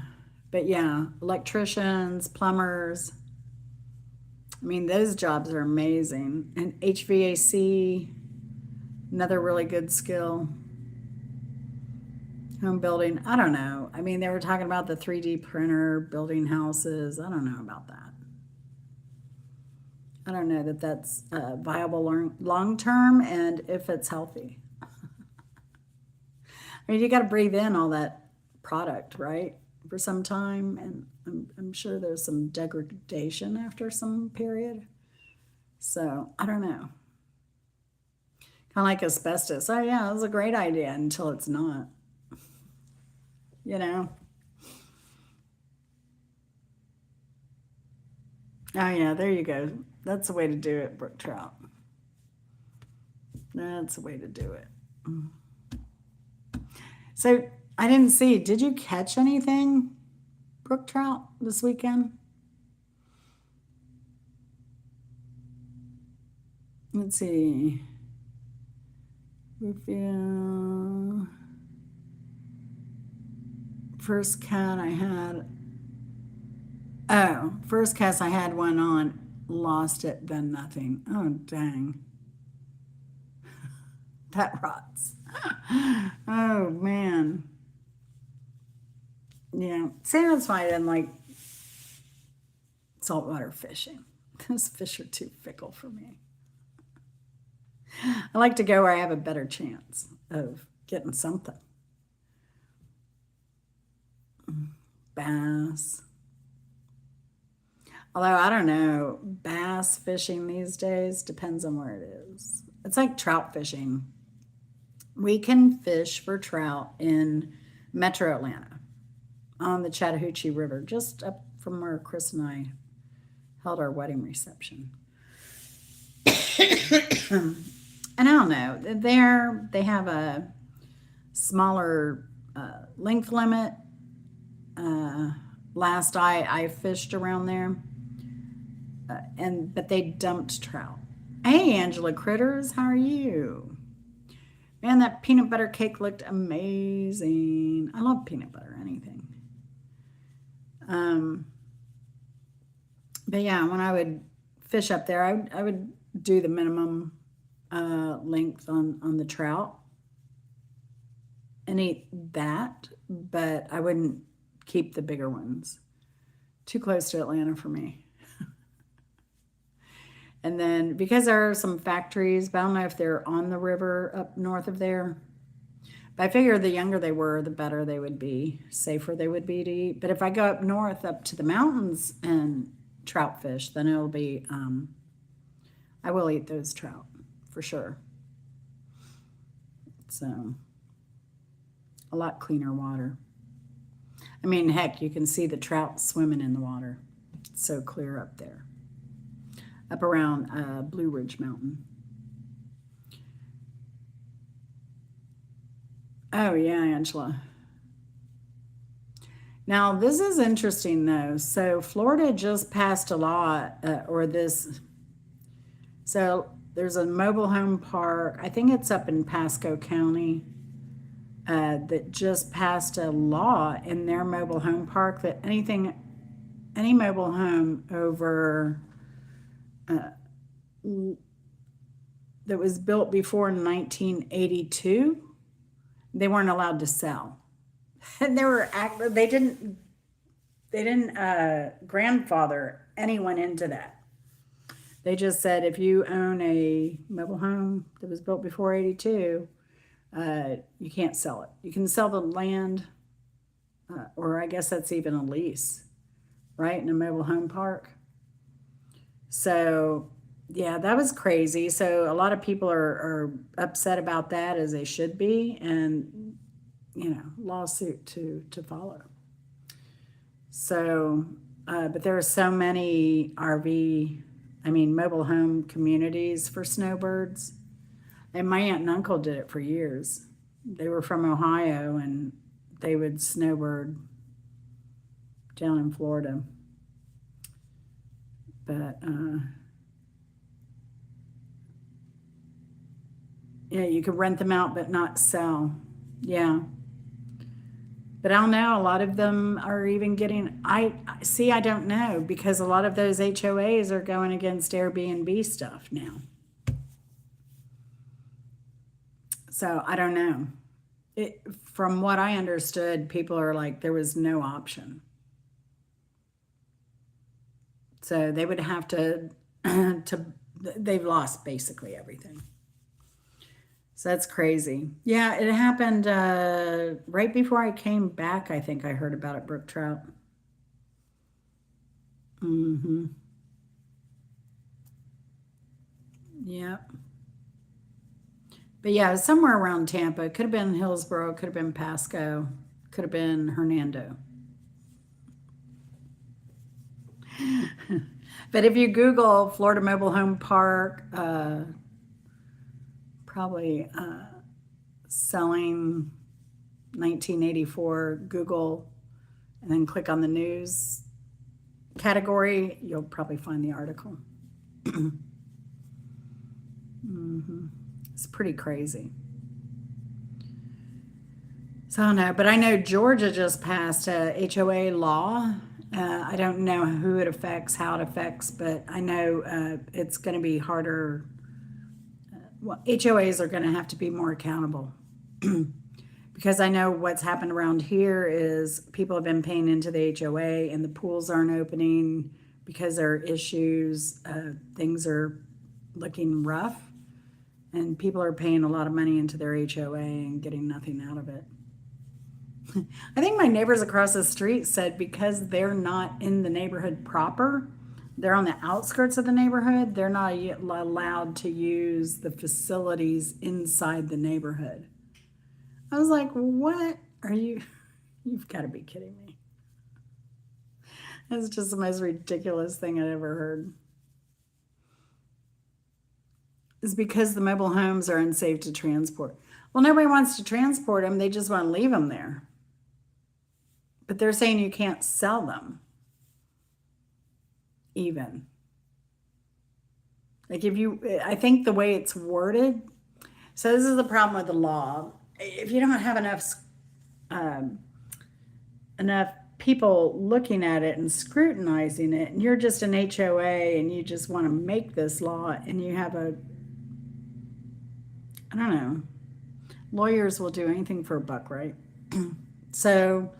but yeah, electricians, plumbers. I mean, those jobs are amazing. And HVAC, another really good skill. Home building, I don't know. I mean, they were talking about the 3D printer building houses. I don't know about that. I don't know that that's viable long term, and if it's healthy. I mean, you got to breathe in all that product, right? For some time, and I'm sure there's some degradation after some period. So I don't know. Kind of like asbestos. Oh yeah, it was a great idea until it's not. You know. Oh yeah, there you go. That's the way to do it, Brook Trout. That's the way to do it. So I didn't see. Did you catch anything, brook trout, this weekend? Let's see. We feel first cat I had. Oh, first cast I had one on, lost it, then nothing. Oh, dang. That rots. Oh, man. Yeah. See, that's why I didn't like saltwater fishing. Those fish are too fickle for me. I like to go where I have a better chance of getting something. Bass. Although I don't know, bass fishing these days depends on where it is. It's like trout fishing. We can fish for trout in Metro Atlanta on the Chattahoochee River, just up from where Chris and I held our wedding reception. And I don't know, there they have a smaller length limit. Last I fished around there, but they dumped trout. Hey, Angela Critters, how are you? Man, that peanut butter cake looked amazing. I love peanut butter, anything. Um, but yeah, when I would fish up there, I would do the minimum length on the trout and eat that, but I wouldn't keep the bigger ones. Too close to Atlanta for me. And then because there are some factories, but I don't know if they're on the river up north of there. But I figure the younger they were, the better they would be, safer they would be to eat. But if I go up north, up to the mountains and trout fish, then it'll be, I will eat those trout for sure. So, a lot cleaner water. I mean, heck, you can see the trout swimming in the water. It's so clear up there. Up around Blue Ridge Mountain. Oh, yeah, Angela. Now, this is interesting, though. So, Florida just passed a law, so there's a mobile home park, I think it's up in Pasco County, that just passed a law in their mobile home park that any mobile home over that was built before 1982, they weren't allowed to sell. And they didn't grandfather anyone into that. They just said if you own a mobile home that was built before 82, you can't sell it. You can sell the land, or I guess that's even a lease, right, in a mobile home park. So, yeah, that was crazy. So a lot of people are upset about that, as they should be, and lawsuit to follow. So, but there are so many mobile home communities for snowbirds. And my aunt and uncle did it for years. They were from Ohio, and they would snowbird down in Florida. But yeah, you could rent them out but not sell. Yeah. But I don't know, a lot of them are even getting, I don't know, because a lot of those HOAs are going against Airbnb stuff now. So I don't know. From what I understood, people are like, there was no option. So they would have to they've lost basically everything. So that's crazy. Yeah, it happened right before I came back. I think I heard about it, brook trout. Mm-hmm. Yeah. But yeah, it was somewhere around Tampa. It could have been Hillsborough, could have been Pasco, could have been Hernando. But if you Google Florida Mobile Home Park, probably selling 1984, Google, and then click on the news category, you'll probably find the article. It's pretty crazy. So I don't know, but I know Georgia just passed a HOA law. I don't know who it affects, how it affects, but I know it's going to be harder. Well, HOAs are going to have to be more accountable because I know what's happened around here is people have been paying into the HOA and the pools aren't opening because there are issues. Things are looking rough, and people are paying a lot of money into their HOA and getting nothing out of it. I think my neighbors across the street said because they're not in the neighborhood proper, they're on the outskirts of the neighborhood, they're not allowed to use the facilities inside the neighborhood. I was like, what are you? You've got to be kidding me. That's just the most ridiculous thing I'd ever heard. It's because the mobile homes are unsafe to transport. Well, nobody wants to transport them. They just want to leave them there. But they're saying you can't sell them. Even. Like I think the way it's worded, so this is the problem with the law. If you don't have enough people looking at it and scrutinizing it, and you're just an HOA and you just want to make this law, and you have I don't know, lawyers will do anything for a buck, right? So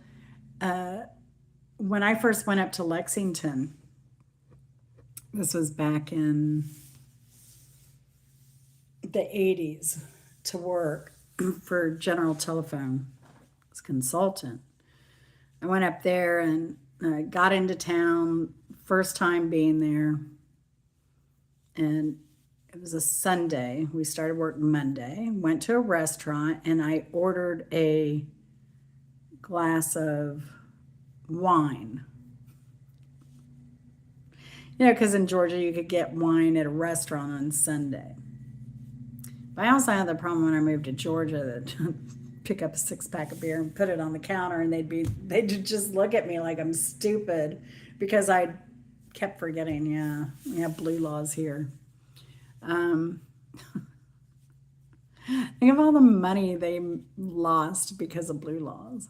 when I first went up to Lexington, this was back in the 80s, to work for General Telephone as a consultant. I went up there and got into town, first time being there. And it was a Sunday. We started work Monday, went to a restaurant, and I ordered a glass of wine. You know, because in Georgia you could get wine at a restaurant on Sunday. But I also had the problem when I moved to Georgia that pick up a 6-pack of beer and put it on the counter, and they'd just look at me like I'm stupid because I kept forgetting. Yeah, we have blue laws here. Think of all the money they lost because of blue laws.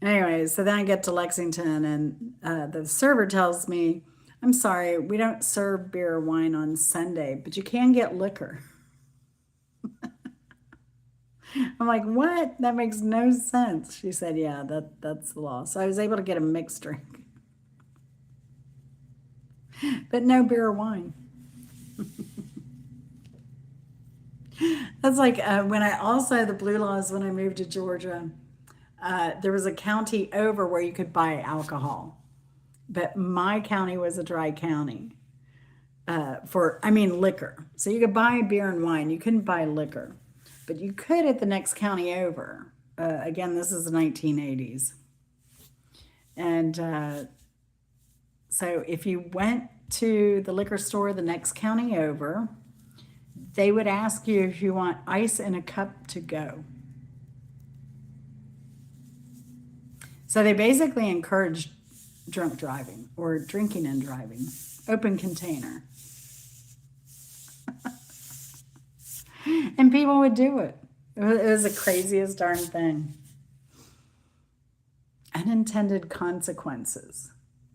Anyway, so then I get to Lexington, and the server tells me, I'm sorry, we don't serve beer or wine on Sunday, but you can get liquor. I'm like, what? That makes no sense. She said, yeah, that's the law. So I was able to get a mixed drink, but no beer or wine. That's like when I also, the blue laws, when I moved to Georgia, there was a county over where you could buy alcohol, but my county was a dry county liquor. So you could buy beer and wine. You couldn't buy liquor, but you could at the next county over. Again, this is the 1980s. And so if you went to the liquor store the next county over, they would ask you if you want ice in a cup to go. So they basically encouraged drunk driving or drinking and driving. Open container. And people would do it. It was the craziest darn thing. Unintended consequences.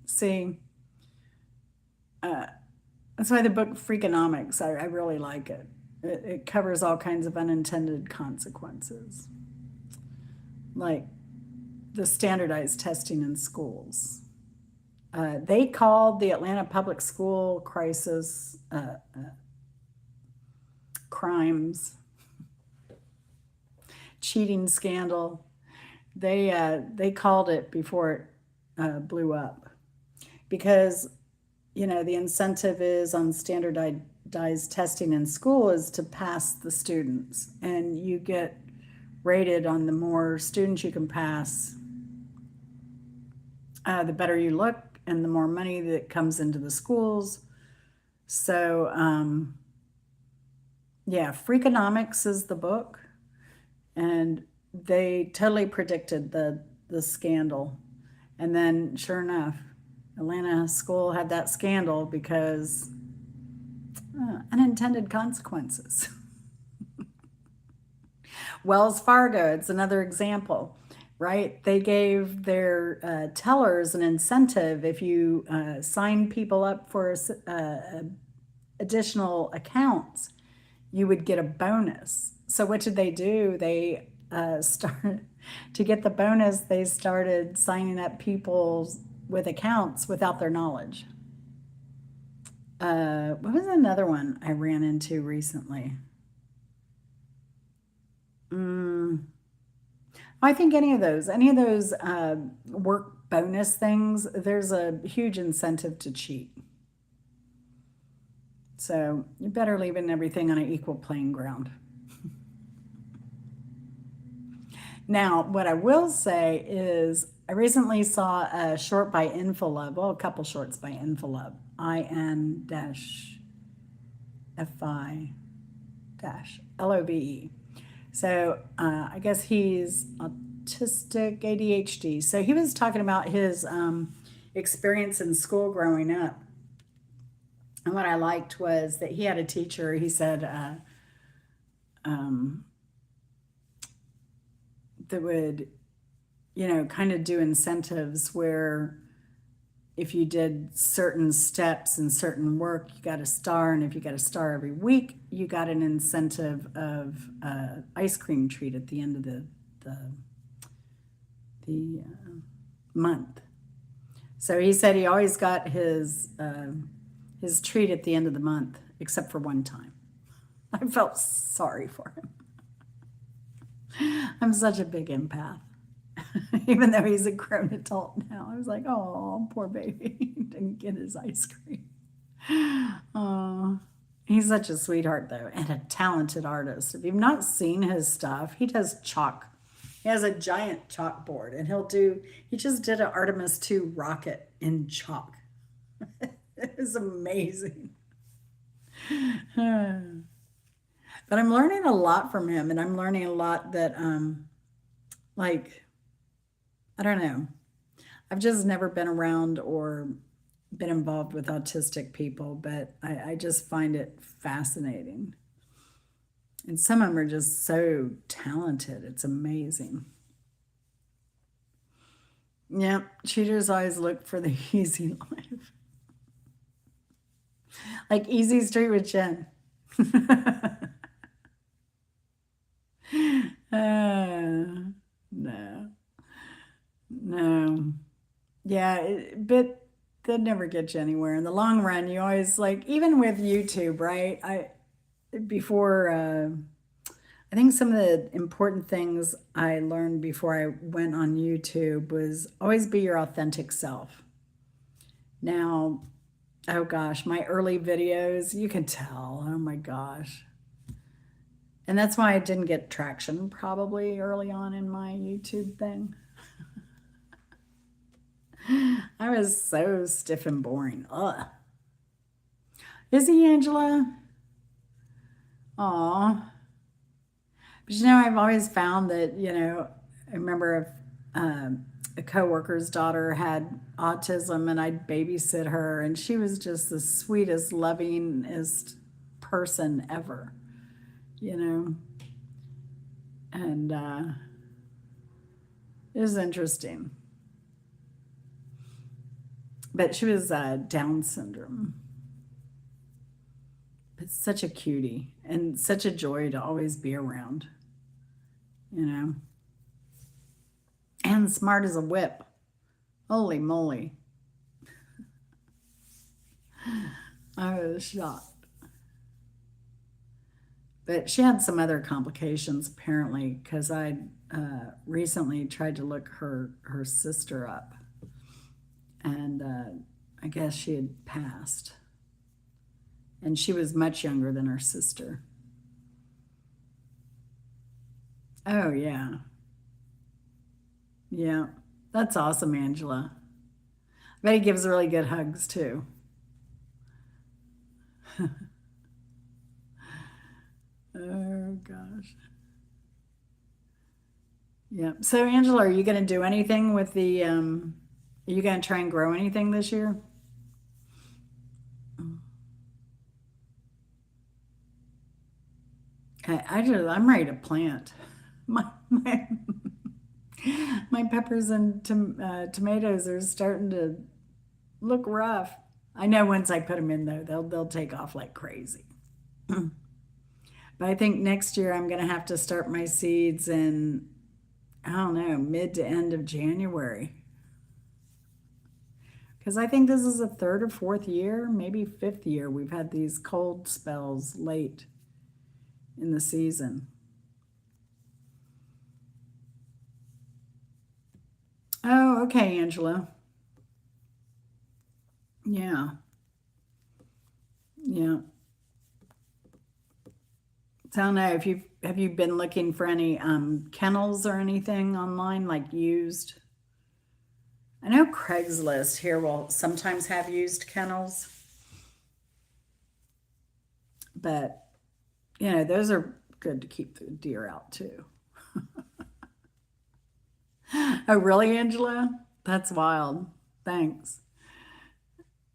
See, that's why the book Freakonomics, I really like it. It covers all kinds of unintended consequences. Like the standardized testing in schools. They called the Atlanta public school crisis crimes, cheating scandal. They called it before it blew up, because the incentive is on standardized testing in school is to pass the students, and you get rated on the more students you can pass, the better you look and the more money that comes into the schools. So Freakonomics is the book, and they totally predicted the scandal. And then, sure enough, Atlanta school had that scandal because unintended consequences. Wells Fargo, it's another example, right? They gave their tellers an incentive if you sign people up for additional accounts, you would get a bonus. So what did they do? They started to get the bonus. They started signing up people with accounts without their knowledge. What was another one I ran into recently? I think any of those work bonus things, there's a huge incentive to cheat. So you better leaving everything on an equal playing ground. Now, what I will say is I recently saw a short by Infolove, well, a couple shorts by Infolove, IN-FI-LOVE. So I guess he's autistic, ADHD. So he was talking about his experience in school growing up. And what I liked was that he had a teacher, he said, that would, kind of do incentives where if you did certain steps and certain work, you got a star. And if you got a star every week, you got an incentive of ice cream treat at the end of the month. So he said he always got his treat at the end of the month, except for one time. I felt sorry for him. I'm such a big empath. Even though he's a grown adult now, I was like, oh, poor baby. He didn't get his ice cream. Oh, he's such a sweetheart, though, and a talented artist. If you've not seen his stuff, he does chalk. He has a giant chalkboard, and he just did an Artemis 2 rocket in chalk. It was amazing. But I'm learning a lot from him, and I'm learning a lot that, I don't know. I've just never been around or been involved with autistic people, but I just find it fascinating. And some of them are just so talented. It's amazing. Yep, cheaters always look for the easy life. Like Easy Street with Jen. No, no. Yeah, but they'd never get you anywhere. In the long run, you always even with YouTube, right? Before, I think some of the important things I learned before I went on YouTube was always be your authentic self. Now, oh gosh, my early videos, you can tell. Oh my gosh. And that's why I didn't get traction probably early on in my YouTube thing. I was so stiff and boring. Ugh. Is he, Angela? Aw. But I've always found that, I remember a coworker's daughter had autism and I'd babysit her, and she was just the sweetest, lovingest person ever, And it was interesting. But she was Down syndrome. But such a cutie and such a joy to always be around, And smart as a whip. Holy moly. I was shocked. But she had some other complications apparently, because I recently tried to look her sister up, and I guess she had passed, and she was much younger than her sister. Oh yeah, yeah, that's awesome, Angela. I bet he gives really good hugs too. Oh gosh. Yeah. So, Angela, are you going to do anything with are you going to try and grow anything this year? I'm ready to plant. My my peppers and tomatoes are starting to look rough. I know once I put them in though, they'll take off like crazy. But I think next year I'm gonna have to start my seeds in, I don't know, mid to end of January. Because I think this is the third or fourth year, maybe fifth year, we've had these cold spells late in the season. Oh, okay, Angela. Yeah, yeah. So I don't know if you've have you been looking for any kennels or anything online, like used? I know Craigslist here will sometimes have used kennels, but those are good to keep the deer out too. Oh, really, Angela? That's wild. Thanks.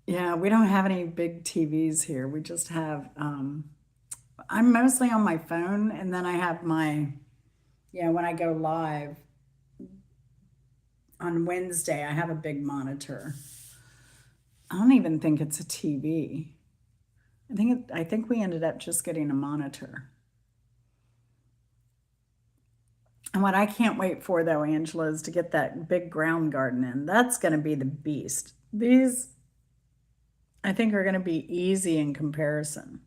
Yeah, we don't have any big TVs here. We just have, I'm mostly on my phone, and then I have when I go live on Wednesday, I have a big monitor. I don't even think it's a TV. I think we ended up just getting a monitor. And what I can't wait for though, Angela, is to get that big ground garden in. That's going to be the beast. These I think are going to be easy in comparison.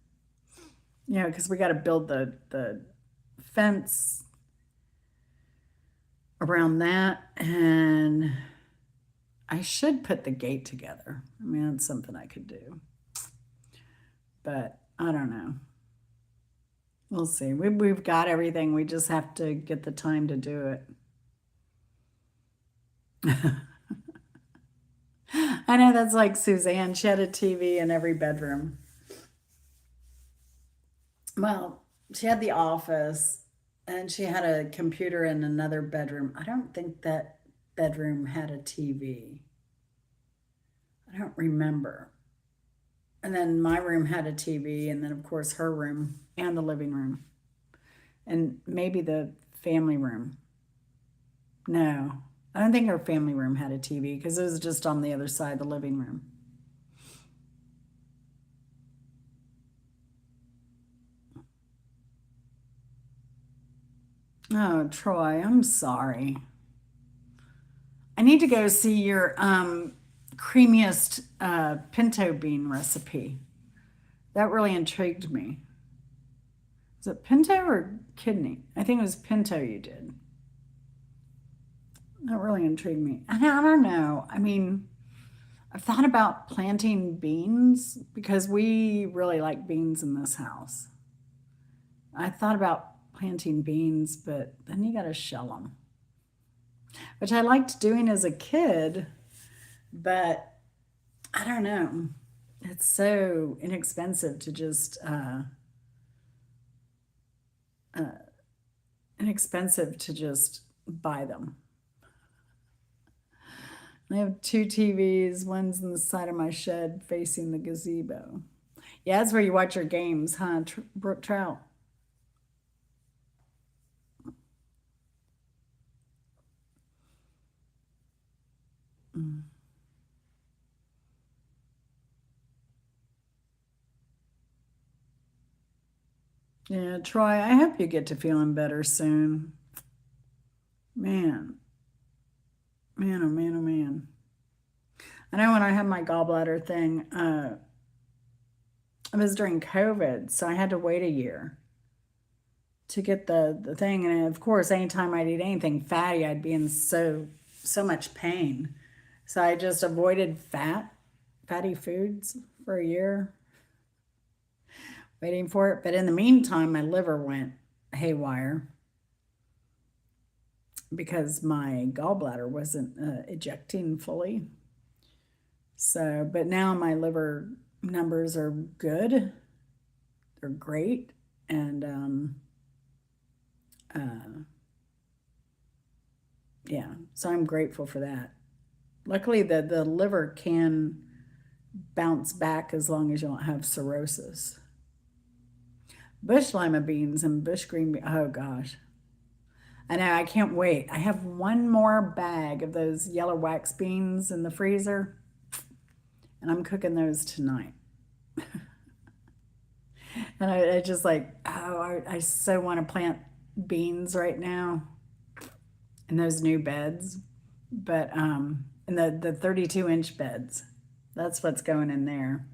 Because we got to build the fence around that, and I should put the gate together. I mean, that's something I could do, but I don't know. We'll see. We've got everything. We just have to get the time to do it. I know that's like Suzanne. She had a TV in every bedroom. Well, she had the office and she had a computer in another bedroom. I don't think that bedroom had a TV. I don't remember. And then my room had a TV, and then, of course, her room and the living room, and maybe the family room. No, I don't think her family room had a TV because it was just on the other side of the living room. Oh, Troy, I'm sorry. I need to go see your creamiest pinto bean recipe. That really intrigued me. Is it pinto or kidney? I think it was pinto you did. That really intrigued me. And I don't know. I mean, I've thought about planting beans because we really like beans in this house. I thought about planting beans, but then you got to shell them, which I liked doing as a kid, but I don't know. It's so inexpensive to just buy them. I have two TVs. One's in the side of my shed facing the gazebo. Yeah, that's where you watch your games, huh, Brooke Trout? Mm. Yeah, Troy, I hope you get to feeling better soon. Man, man, oh man, oh man. I know when I had my gallbladder thing, it was during COVID, so I had to wait a year to get the thing. And of course, anytime I'd eat anything fatty, I'd be in so much pain. So I just avoided fatty foods for a year, waiting for it. But in the meantime, my liver went haywire because my gallbladder wasn't ejecting fully. So, but now my liver numbers are good. They're great. And uh, So I'm grateful for that. Luckily, the liver can bounce back as long as you don't have cirrhosis. Bush lima beans and bush green beans. Oh gosh. I know, I can't wait. I have one more bag of those yellow wax beans in the freezer, and I'm cooking those tonight. And I just like, oh, I so want to plant beans right now in those new beds. But in the 32-inch beds. That's what's going in there.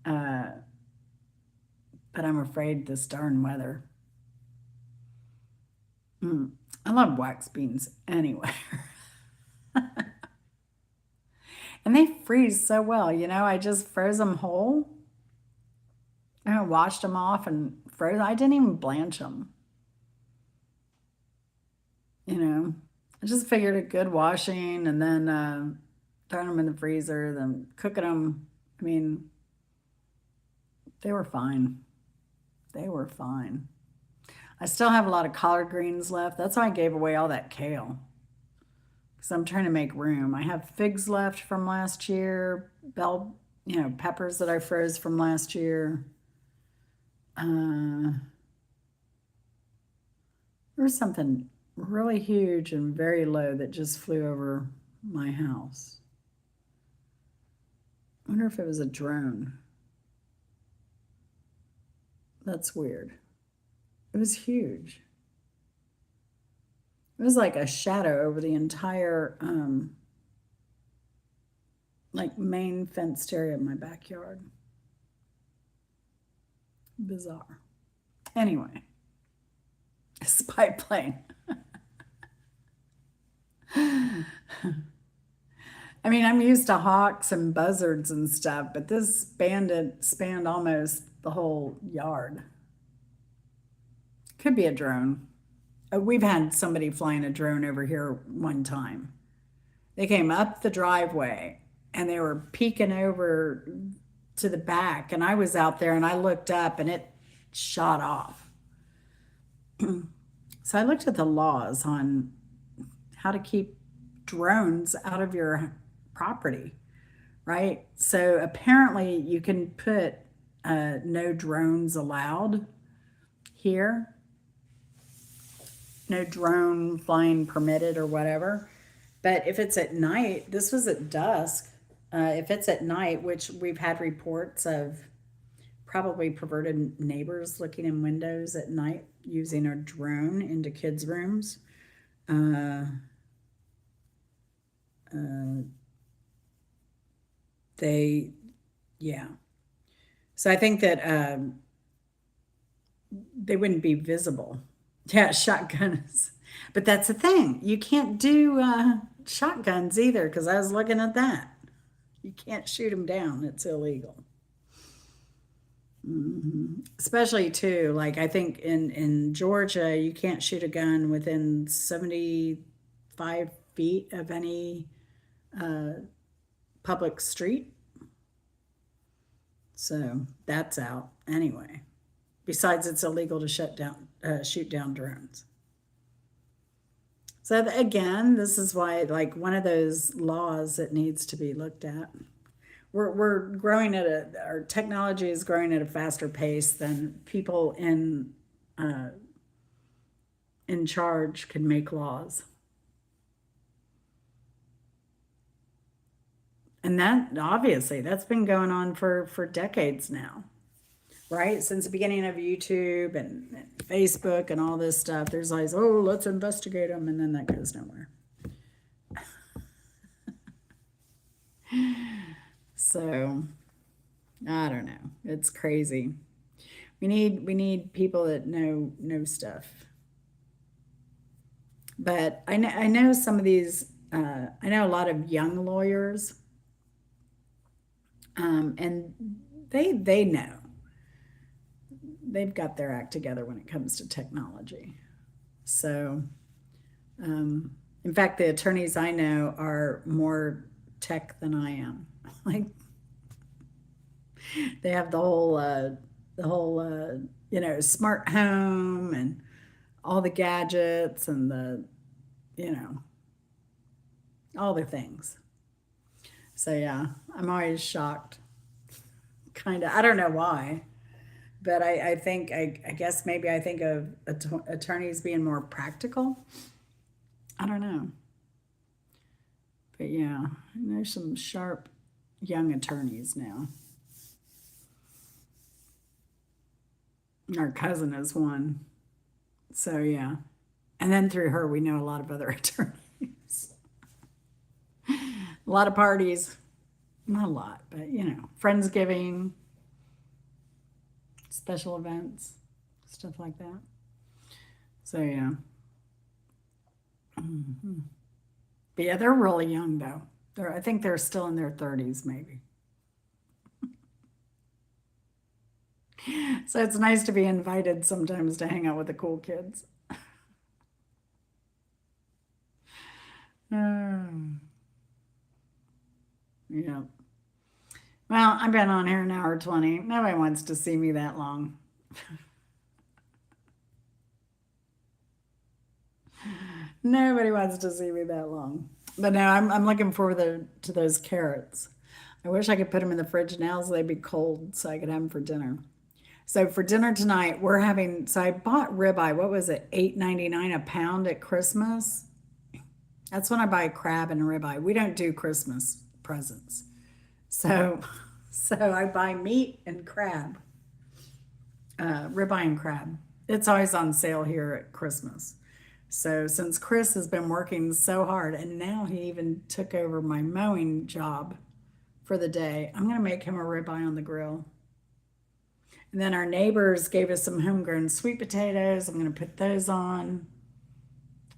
Uh, but I'm afraid this darn weather. Mm, I love wax beans anyway. And they freeze so well, I just froze them whole. I washed them off and froze. I didn't even blanch them, you know. I just figured a good washing and then throwing them in the freezer, then cooking them. I mean, they were fine. They were fine. I still have a lot of collard greens left. That's why I gave away all that kale because I'm trying to make room. I have figs left from last year, peppers that I froze from last year. Uh, there was something really huge and very low that just flew over my house. I wonder if it was a drone. That's weird. It was huge. It was like a shadow over the entire like main fenced area of my backyard. Bizarre. Anyway, spy plane. I mean, I'm used to hawks and buzzards and stuff, but this spanned almost the whole yard. Could be a drone. We've had somebody flying a drone over here one time. They came up the driveway and they were peeking over to the back, and I was out there and I looked up and it shot off. So I looked at the laws on how to keep drones out of your property, right? So apparently you can put no drones allowed here, no drone flying permitted or whatever. But if it's at night, this was at dusk. If it's at night, which we've had reports of probably perverted neighbors looking in windows at night using a drone into kids' rooms. Uh, uh, they, yeah. So I think that they wouldn't be visible. Yeah, shotguns. But that's the thing. You can't do shotguns either because I was looking at that. You can't shoot them down. It's illegal. Especially too, like I think in Georgia, you can't shoot a gun within 75 feet of any uh, public street. So that's out anyway. Besides, it's illegal to shoot down drones. So again, this is why, like, one of those laws that needs to be looked at. We're growing our technology is growing at a faster pace than people uh, in charge can make laws. And that obviously that's been going on for decades now, right? Since the beginning of YouTube and Facebook and all this stuff, there's always, oh, let's investigate them, and then that goes nowhere. So I don't know. It's crazy. We need people that know stuff. But I know some of these. I know a lot of young lawyers, and they know they've got their act together when it comes to technology. So, in fact, the attorneys I know are more tech than I am. Like they have the whole smart home and all the gadgets and the you know all the things. So yeah, I'm always shocked. Kind of. I don't know why, but I think I guess maybe I think of attorneys being more practical. I don't know, but yeah, there's some sharp young attorneys now. Our cousin is one. So yeah, and then through her we know a lot of other attorneys. A lot of parties, not a lot, but Friendsgiving, special events, stuff like that. So yeah. But yeah, they're really young though. I think they're still in their 30s maybe. So it's nice to be invited sometimes to hang out with the cool kids. Um, yeah. Well, I've been on here an hour 20. Nobody wants to see me that long. Nobody wants to see me that long. But now I'm looking forward to those carrots. I wish I could put them in the fridge now so they'd be cold so I could have them for dinner. So for dinner tonight, we're having, so I bought ribeye. What was it? $8.99 a pound at Christmas. That's when I buy crab and ribeye. We don't do Christmas presents. So so I buy meat and crab, ribeye and crab. It's always on sale here at Christmas. So since Chris has been working so hard and now he even took over my mowing job for the day, I'm going to make him a ribeye on the grill. And then our neighbors gave us some homegrown sweet potatoes. I'm going to put those on.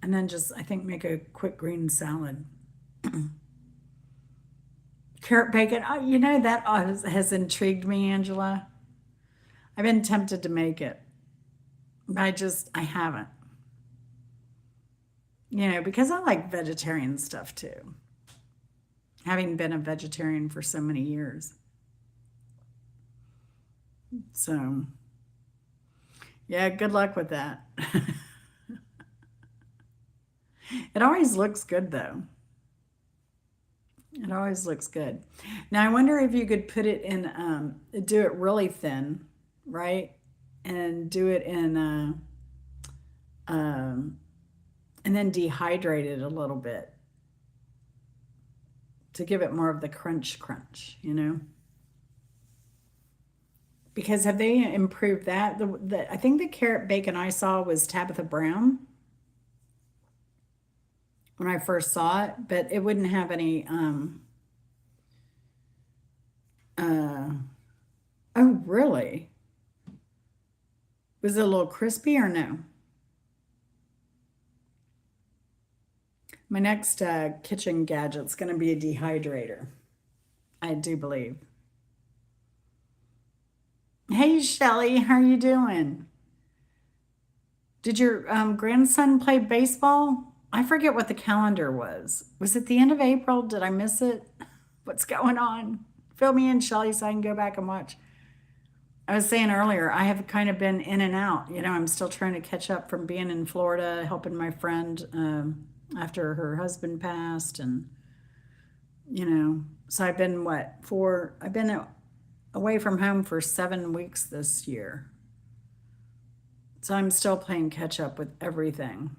And then just, I think, make a quick green salad. Carrot bacon. Oh, that has intrigued me, Angela. I've been tempted to make it. But I haven't. Because I like vegetarian stuff too. Having been a vegetarian for so many years. So, yeah, good luck with that. It always looks good though. It always looks good. Now I wonder if you could put it in, do it really thin, right? And do it in, and then dehydrate it a little bit to give it more of the crunch. Because have they improved that? I think the carrot bacon I saw was Tabitha Brown when I first saw it, but it wouldn't have any. Oh, really? Was it a little crispy or no? My next kitchen gadget's going to be a dehydrator. I do believe. Hey, Shelly, how are you doing? Did your grandson play baseball? I forget what the calendar was. Was it the end of April? Did I miss it? What's going on? Fill me in, Shelly, so I can go back and watch. I was saying earlier, I have kind of been in and out. I'm still trying to catch up from being in Florida, helping my friend after her husband passed. And, so I've been I've been away from home for 7 weeks this year. So I'm still playing catch up with everything.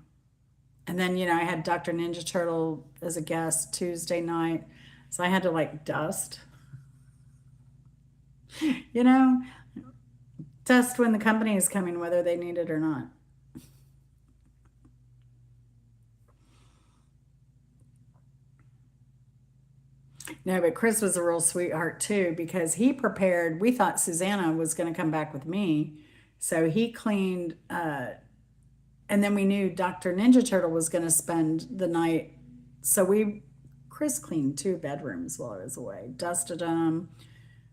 And then, I had Dr. Ninja Turtle as a guest Tuesday night. So I had to dust, you know, dust when the company is coming, whether they need it or not. No, but Chris was a real sweetheart too because he prepared. We thought Susanna was going to come back with me. So he cleaned, and then we knew Dr. Ninja Turtle was going to spend the night. So Chris cleaned 2 bedrooms while I was away, dusted them,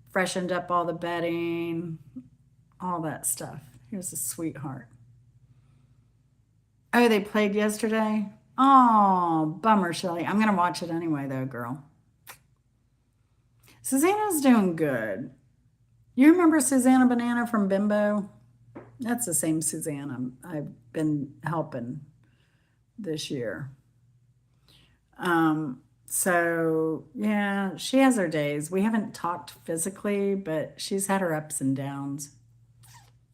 freshened up all the bedding, all that stuff. He was a sweetheart. Oh, they played yesterday? Oh, bummer, Shelly. I'm going to watch it anyway, though, girl. Susanna's doing good. You remember Susanna Banana from Bimbo? That's the same Susanna I've been helping this year. So, yeah, she has her days. We haven't talked physically, but she's had her ups and downs.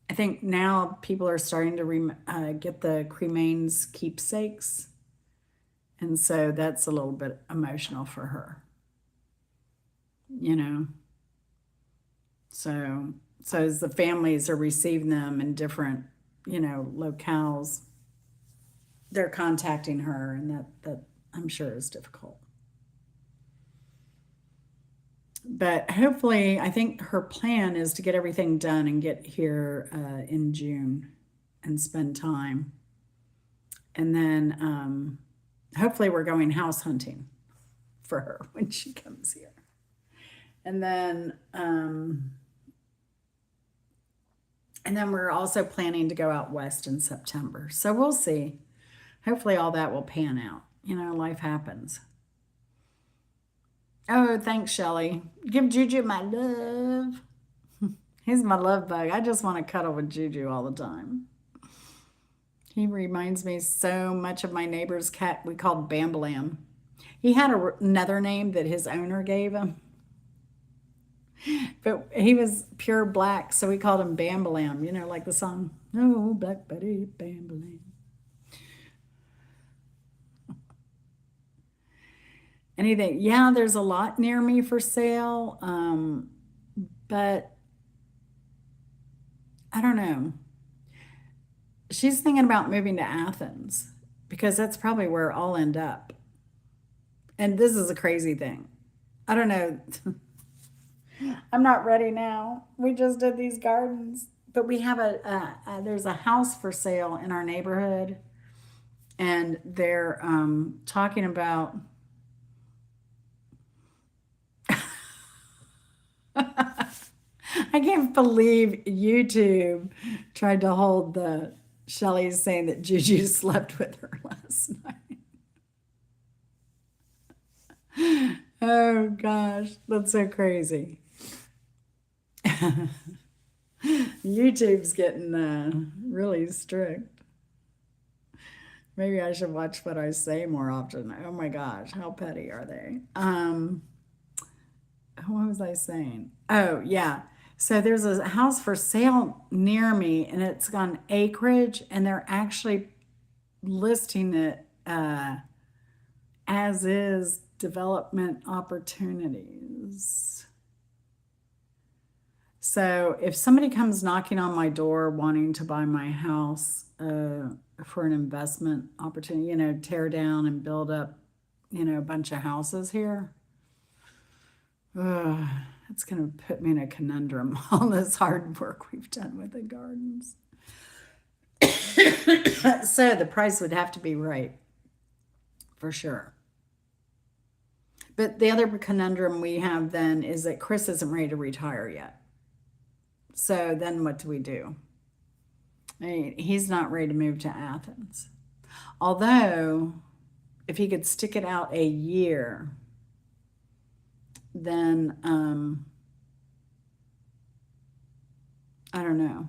I think now people are starting to get the cremains keepsakes. And so that's a little bit emotional for her, you know. So, so as the families are receiving them in different, locales, they're contacting her, and that I'm sure is difficult. But hopefully, I think her plan is to get everything done and get here in June and spend time. And then hopefully, we're going house hunting for her when she comes here. And then we're also planning to go out west in September. So we'll see. Hopefully, all that will pan out. Life happens. Oh, thanks, Shelly. Give Juju my love. He's my love bug. I just want to cuddle with Juju all the time. He reminds me so much of my neighbor's cat we called Bambalam. He had another name that his owner gave him, but he was pure black, so we called him Bambalam, like the song, Oh, Black Betty, Bambalam. Anything. Yeah, there's a lot near me for sale, but I don't know. She's thinking about moving to Athens because that's probably where I'll end up. And this is a crazy thing. I don't know. I'm not ready now. We just did these gardens, but we have there's a house for sale in our neighborhood, and they're talking about. I can't believe YouTube tried to hold the Shelly's saying that Juju slept with her last night. Oh gosh, that's so crazy. YouTube's getting really strict. Maybe I should watch what I say more often. Oh my gosh, how petty are they? What was I saying? Oh, yeah. So there's a house for sale near me, and it's on acreage, and they're actually listing it as is development opportunities. So if somebody comes knocking on my door wanting to buy my house for an investment opportunity, tear down and build up, a bunch of houses here, it's going to put me in a conundrum, all this hard work we've done with the gardens. So the price would have to be right, for sure. But the other conundrum we have then is that Chris isn't ready to retire yet. So then what do we do? I mean, he's not ready to move to Athens. Although, if he could stick it out a year, then I don't know.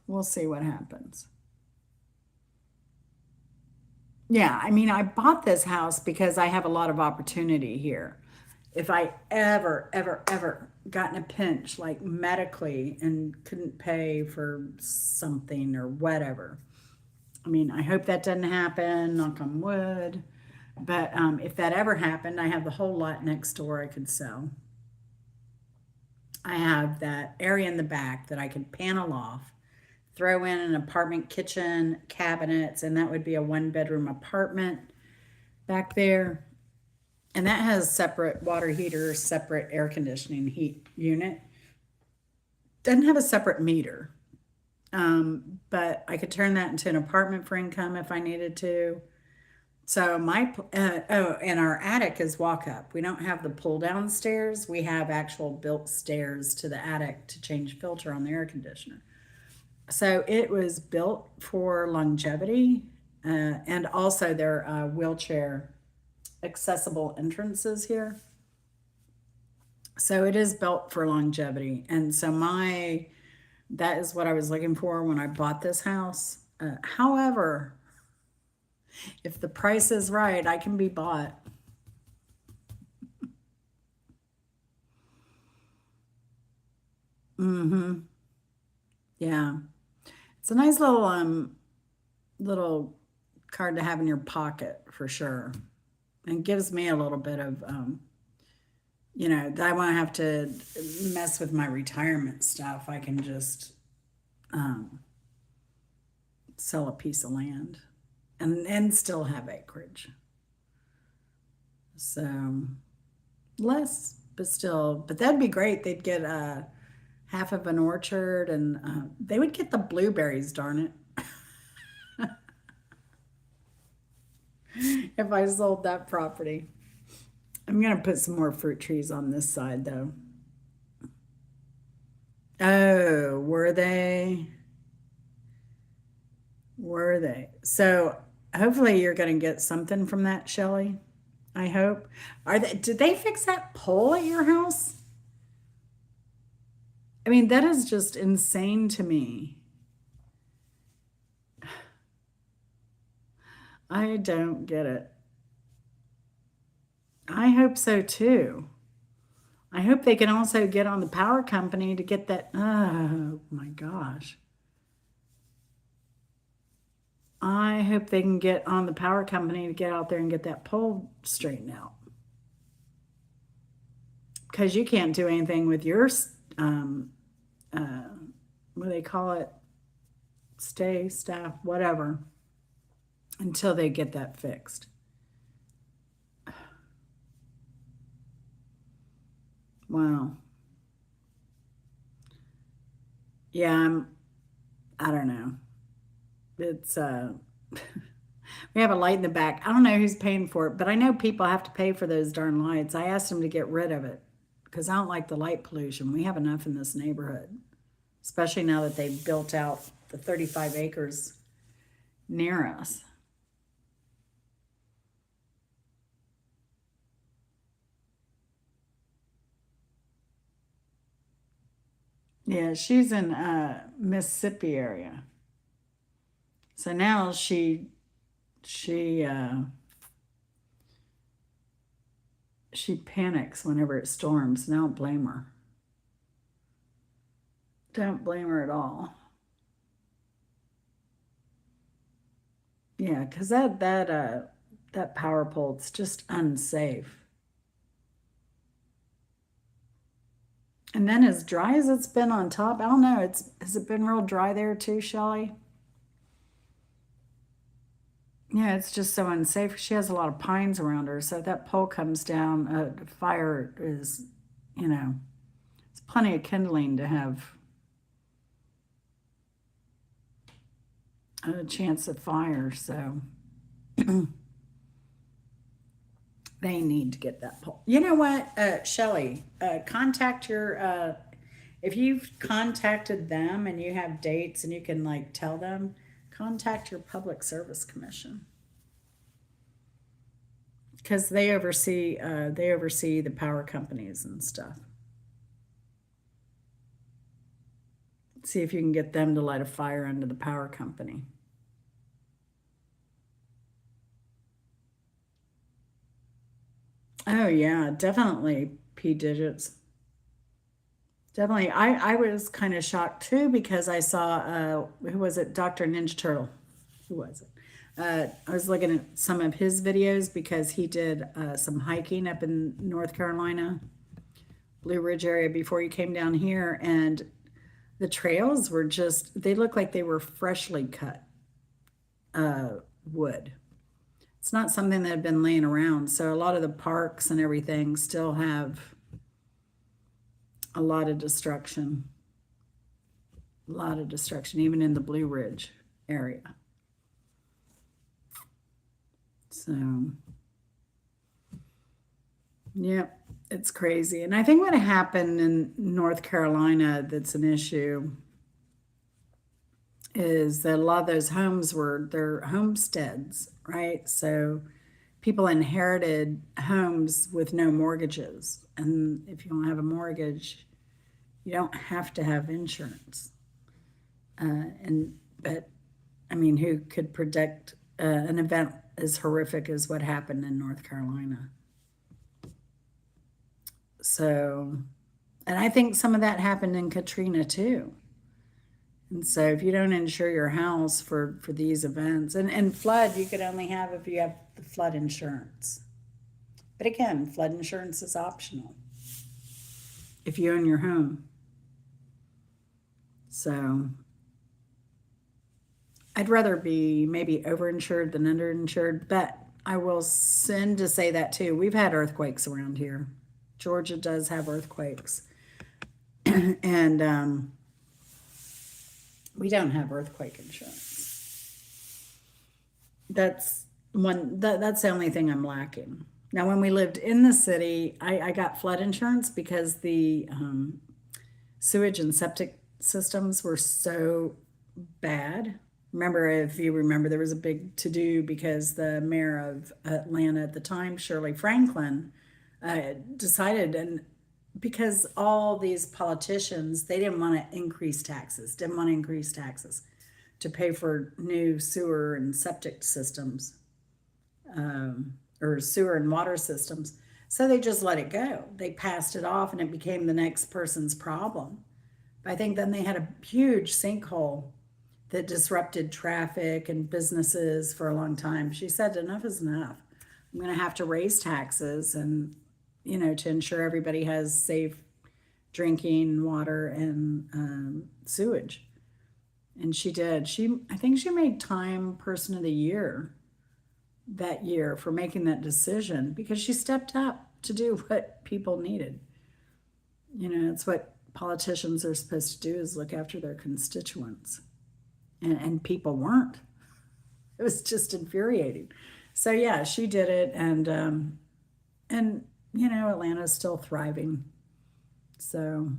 We'll see what happens. Yeah, I mean, I bought this house because I have a lot of opportunity here. If I ever got in a pinch, like medically, and couldn't pay for something or whatever, I mean, I hope that doesn't happen, knock on wood. But if that ever happened, I have the whole lot next door I could sell. I have that area in the back that I could panel off, throw in an apartment kitchen, cabinets, and that would be a 1-bedroom apartment back there. And that has separate water heater, separate air conditioning heat unit. Doesn't have a separate meter. But I could turn that into an apartment for income if I needed to. So and our attic is walk up. We don't have the pull down stairs. We have actual built stairs to the attic to change filter on the air conditioner. So it was built for longevity, and also there are wheelchair accessible entrances here. So it is built for longevity, and so that is what I was looking for when I bought this house. However, if the price is right, I can be bought. Mm-hmm. Yeah. It's a nice little card to have in your pocket for sure. And gives me a little bit of I won't have to mess with my retirement stuff. I can just um sell a piece of land and still have acreage. So less, but still, but that'd be great. They'd get half of an orchard and they would get the blueberries, darn it, if I sold that property. I'm going to put some more fruit trees on this side though. Oh, were they? Were they? So hopefully you're going to get something from that, Shelley. I hope. Did they fix that pole at your house? I mean, that is just insane to me. I don't get it. I hope so too. I hope they can also get on the power company to get that. Oh my gosh. I hope they can get on the power company to get out there and get that pole straightened out. Because you can't do anything with your, uh, what do they call it? Staff, whatever, until they get that fixed. Wow. Yeah, I don't know. It's we have a light in the back. I don't know who's paying for it, but I know people have to pay for those darn lights. I asked them to get rid of it because I don't like the light pollution. We have enough in this neighborhood, especially now that they've built out the 35 acres near us. Yeah, she's in Mississippi area. So now she she panics whenever it storms. And I don't blame her. Don't blame her at all. Yeah, because that power pole, it's just unsafe. And then as dry as it's been on top, I don't know, it's has it been real dry there too, Shelley? Yeah, it's just so unsafe. She has a lot of pines around her, so if that pole comes down, fire is, you know, it's plenty of kindling to have a chance of fire. So they need to get that pole. You know what, Shelley, contact your if you've contacted them and you have dates and you can like tell them, contact your public service commission because they oversee the power companies and stuff. See if you can get them to light a fire under the power company. Oh yeah, definitely P digits. Definitely. I was kind of shocked too because I saw who was it? Dr. Ninja Turtle. Who was it? I was looking at some of his videos because he did some hiking up in North Carolina, Blue Ridge area before he came down here, and the trails were just they looked like they were freshly cut uh, wood. It's not something that had been laying around. So a lot of the parks and everything still have a lot of destruction. A lot of destruction, even in the Blue Ridge area. So, yeah, it's crazy. And I think what happened in North Carolina that's an issue is that a lot of those homes were their homesteads, right? So people inherited homes with no mortgages. And if you don't have a mortgage, you don't have to have insurance. But I mean, who could predict an event as horrific as what happened in North Carolina? So And I think some of that happened in Katrina too. And so if you don't insure your house for these events, and flood, you could only have if you have the flood insurance. But again, flood insurance is optional if you own your home. So I'd rather be maybe overinsured than underinsured, but I will send to say that too. We've had earthquakes around here. Georgia does have earthquakes. And we don't have earthquake insurance. That's that's the only thing I'm lacking. Now, when we lived in the city, I got flood insurance because the sewage and septic systems were so bad. Remember, if you remember, there was a big to-do because the mayor of Atlanta at the time, Shirley Franklin, decided, and because all these politicians, they didn't want to increase taxes, to pay for new sewer and septic systems, or sewer and water systems. So they just let it go. They passed it off and it became the next person's problem. But I think then they had a huge sinkhole that disrupted traffic and businesses for a long time. She said, enough is enough. I'm going to have to raise taxes and, to ensure everybody has safe drinking water and sewage. And she did. I think she made Time Person of the Year that year for making that decision because she stepped up to do what people needed. It's what politicians are supposed to do, is look after their constituents. And people weren't. It was just infuriating. So yeah, she did it, and Atlanta's still thriving. So,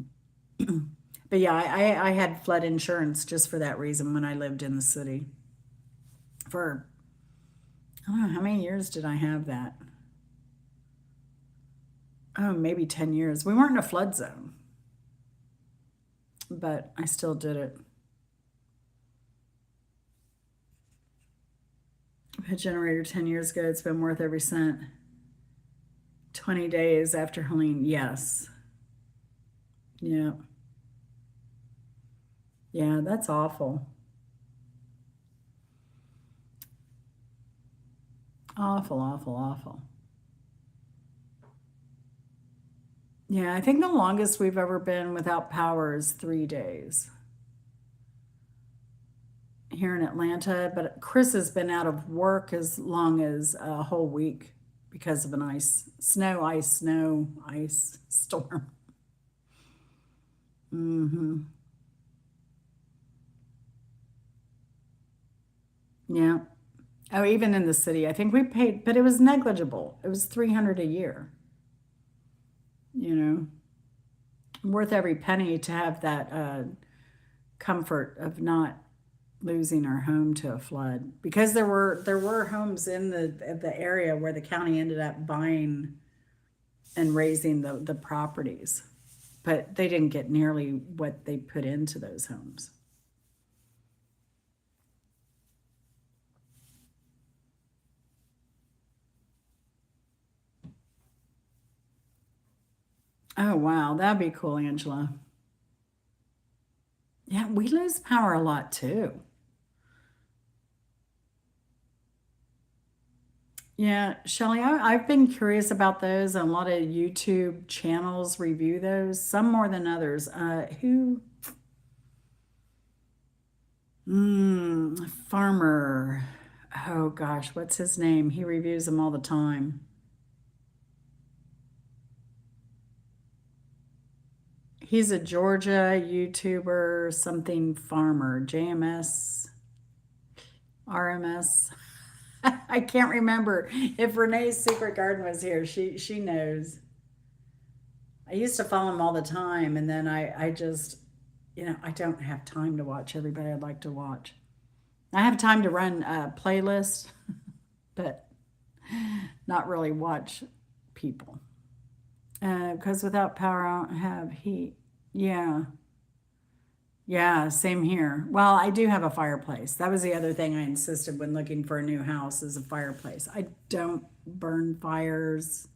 but yeah, I had flood insurance just for that reason when I lived in the city. For I don't know, how many years did I have that? Oh, maybe 10 years. We weren't in a flood zone, but I still did it. I had a generator 10 years ago. It's been worth every cent. 20 days after Helene. Yes. Yeah. Yeah, that's awful. Awful, awful, awful. Yeah, I think the longest we've ever been without power is 3 days here in Atlanta. But Chris has been out of work as long as a whole week because of an snow ice storm. Mm-hmm. Yeah. Oh, even in the city, I think we paid, but it was negligible. It was 300 a year. You know, worth every penny to have that comfort of not losing our home to a flood, because there were homes in the area where the county ended up buying and raising the properties, but they didn't get nearly what they put into those homes. Oh wow, that'd be cool, Angela. Yeah, we lose power a lot too. Yeah, Shelley, I've been curious about those, and a lot of YouTube channels review those, some more than others. Farmer, oh gosh, what's his name? He reviews them all the time. He's a Georgia YouTuber, something farmer, JMS, RMS. I can't remember. If Renee's Secret Garden was here, she knows. I used to follow him all the time, and then I just, I don't have time to watch everybody I'd like to watch. I have time to run a playlist, but not really watch people. Because without power, I don't have heat. Yeah. Yeah, same here. Well, I do have a fireplace. That was the other thing I insisted when looking for a new house, is a fireplace. I don't burn fires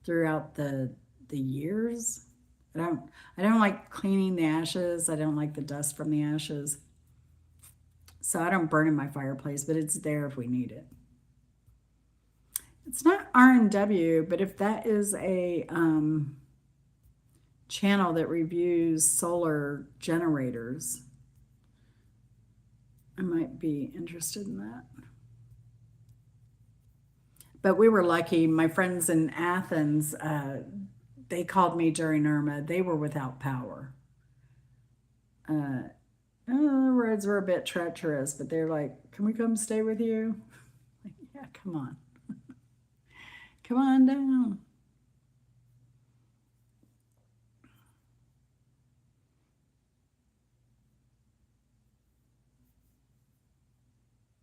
throughout the years. I don't like cleaning the ashes. I don't like the dust from the ashes. So I don't burn in my fireplace, but it's there if we need it. It's not R&W, but if that is a channel that reviews solar generators, I might be interested in that. But we were lucky. My friends in Athens, they called me during Irma. They were without power. The roads were a bit treacherous, but they're like, "Can we come stay with you?" Like, yeah, come on, come on down.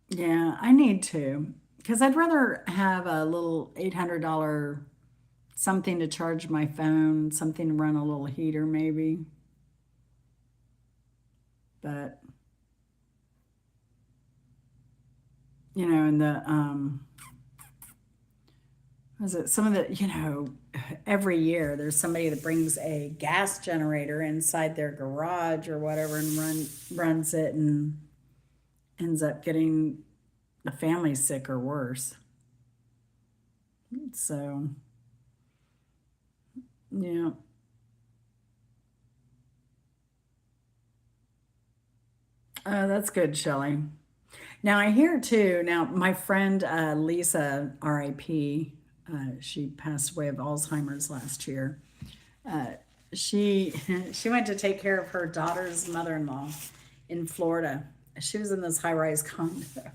Yeah, I need to, because I'd rather have a little $800 something to charge my phone, something to run a little heater, maybe. But and the was it some of the every year there's somebody that brings a gas generator inside their garage or whatever and runs it and ends up getting the family sick or worse. So yeah. Oh, that's good, Shelley. Now I hear too. Now my friend Lisa, R.I.P. She passed away of Alzheimer's last year. Uh, she she went to take care of her daughter's mother-in-law in Florida. She was in this high-rise condo.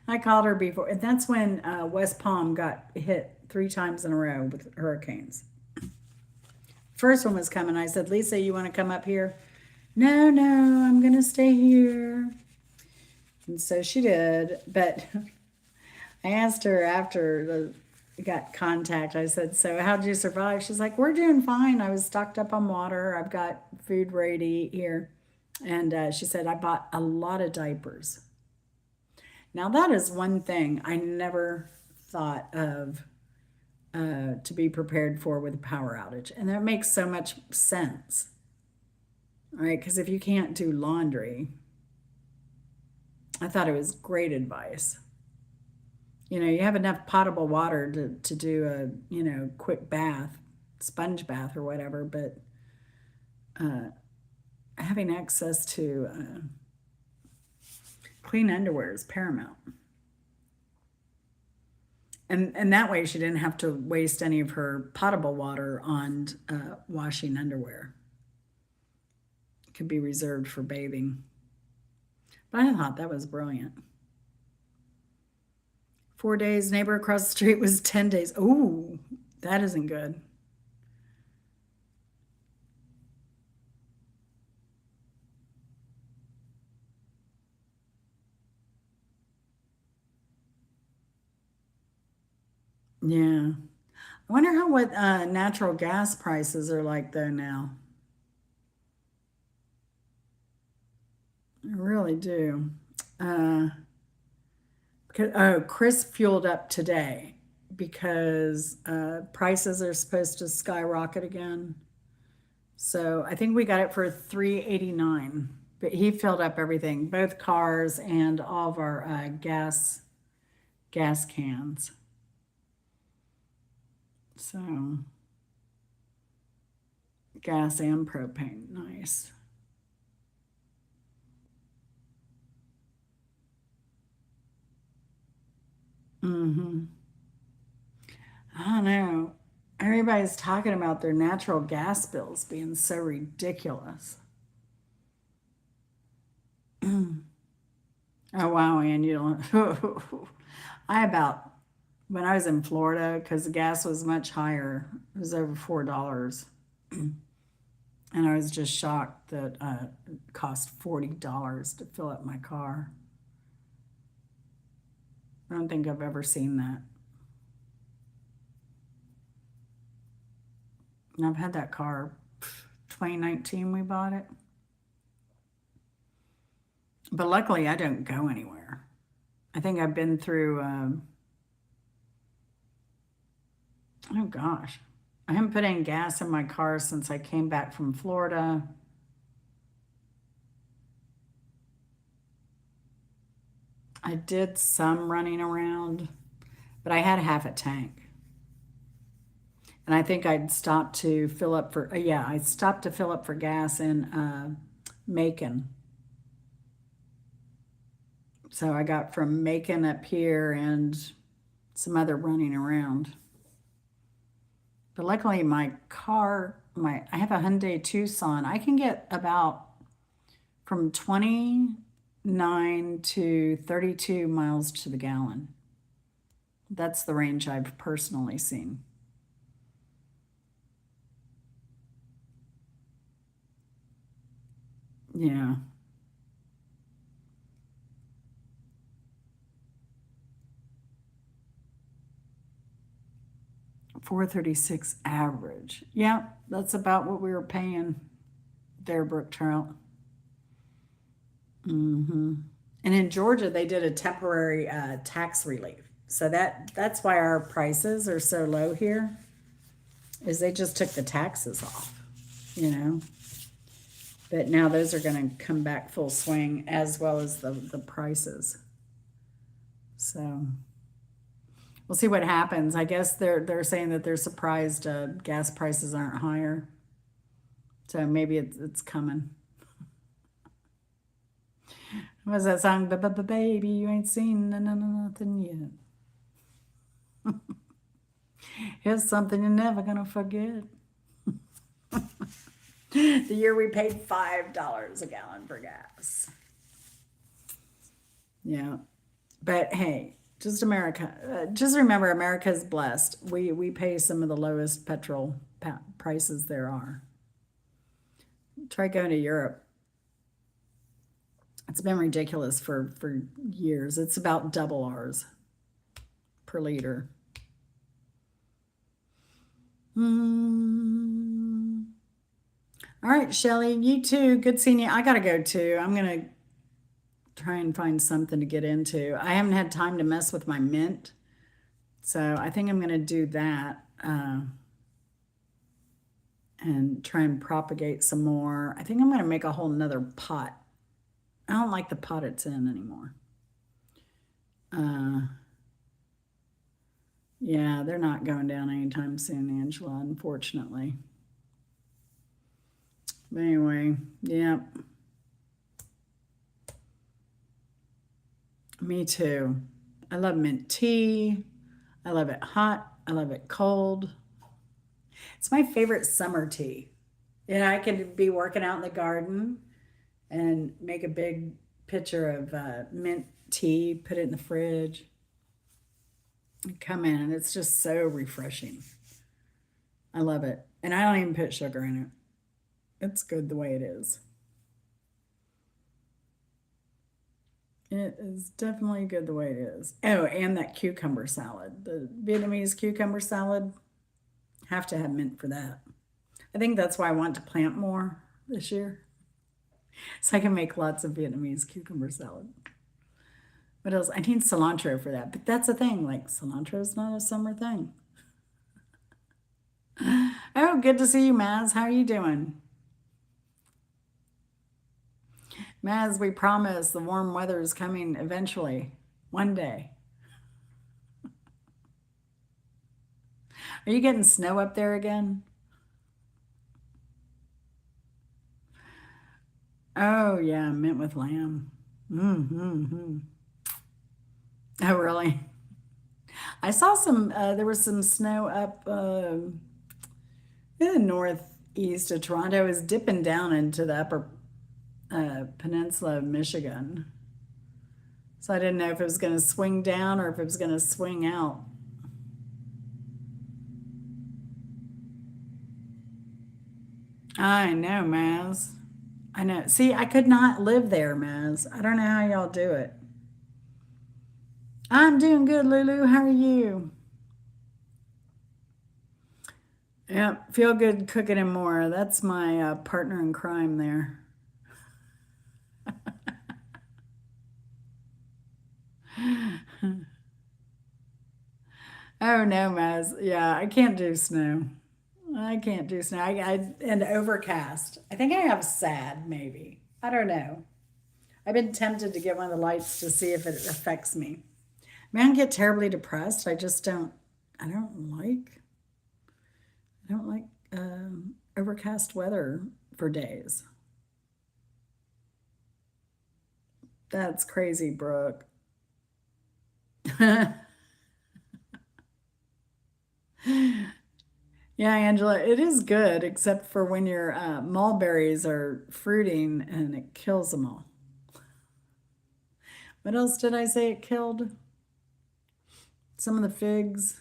I called her before, and that's when West Palm got hit 3 times in a row with hurricanes. First one was coming. I said, Lisa, you want to come up here? No, no, I'm gonna stay here. And so she did. But I asked her after got contact. I said, "So how'd you survive?" She's like, "We're doing fine. I was stocked up on water. I've got food ready to eat here." And she said, "I bought a lot of diapers." Now that is one thing I never thought of to be prepared for with a power outage, and that makes so much sense, right? Because if you can't do laundry, I thought it was great advice. You have enough potable water to do a, quick bath, sponge bath or whatever, but having access to clean underwear is paramount. And that way she didn't have to waste any of her potable water on washing underwear. It could be reserved for bathing. But I thought that was brilliant. 4 days, neighbor across the street was 10 days. Ooh, that isn't good. Yeah. I wonder what natural gas prices are like though now. I really do. Uh, Chris fueled up today because prices are supposed to skyrocket again. So I think we got it for 389. But he filled up everything, both cars and all of our gas cans. So gas and propane, nice. Mm-hmm. I don't know. Everybody's talking about their natural gas bills being so ridiculous. Oh wow, and you don't. I about when I was in Florida because the gas was much higher. It was over $4, and I was just shocked that it cost $40 to fill up my car. I don't think I've ever seen that. And I've had that car 2019 we bought it. But luckily I don't go anywhere. I think I've been through oh gosh. I haven't put in gas in my car since I came back from Florida. I did some running around, but I had half a tank. And I think I'd stopped to fill up for, yeah, I stopped to fill up for gas in Macon. So I got from Macon up here and some other running around. But luckily my car, I have a Hyundai Tucson. I can get about from 29 to 32 miles to the gallon. That's the range I've personally seen. Yeah. 436 average. Yeah, that's about what we were paying there, Brook Trout. And in Georgia, they did a temporary tax relief. So that's why our prices are so low here, is they just took the taxes off, you know. But now those are going to come back full swing, as well as the prices. So we'll see what happens. I guess they're saying that they're surprised gas prices aren't higher. So maybe it's coming. What was that song? Baby, you ain't seen nothing yet. Here's something you're never gonna forget. The year we paid $5 a gallon for gas. Yeah, but hey, just America. Just remember, America's blessed. We pay some of the lowest petrol prices there are. Try going to Europe. It's been ridiculous for years. It's about double ours per liter. All right, Shelly, you too. Good seeing you. I gotta go too. I'm gonna try and find something to get into. I haven't had time to mess with my mint, so I think I'm gonna do that and try and propagate some more. I think I'm gonna make a whole nother pot. I don't like the pot it's in anymore. Yeah, they're not going down anytime soon, Angela, unfortunately. But anyway, yeah. Me too. I love mint tea. I love it hot. I love it cold. It's my favorite summer tea. And I can be working out in the garden and make a big pitcher of mint tea, put it in the fridge, and come in, and it's just so refreshing. I love it. And I don't even put sugar in it. It's good the way it is. It is definitely good the way it is. Oh, and that cucumber salad. The Vietnamese cucumber salad. Have to have mint for that. I think that's why I want to plant more this year. So I can make lots of Vietnamese cucumber salad. What else? I need cilantro for that. But that's the thing. Like, cilantro is not a summer thing. Oh, good to see you, Maz. How are you doing? Maz, we promise the warm weather is coming eventually, one day. Are you getting snow up there again? Oh, yeah, mint with lamb. Oh, really? I saw there was some snow up in the northeast of Toronto. It was dipping down into the upper peninsula of Michigan. So I didn't know if it was going to swing down or if it was going to swing out. I know, Maz. I know. See, I could not live there, Maz. I don't know how y'all do it. I'm doing good, Lulu. How are you? Yep, feel good cooking and more. That's my partner in crime there. Oh no, Maz. Yeah, I can't do snow. I can't do snow. And overcast. I think I have sad, maybe. I don't know. I've been tempted to get one of the lights to see if it affects me. I mean, I don't get terribly depressed. I just don't. I don't like. I don't like overcast weather for days. That's crazy, Brooke. Yeah, Angela, it is good, except for when your mulberries are fruiting and it kills them all. What else did I say it killed? Some of the figs.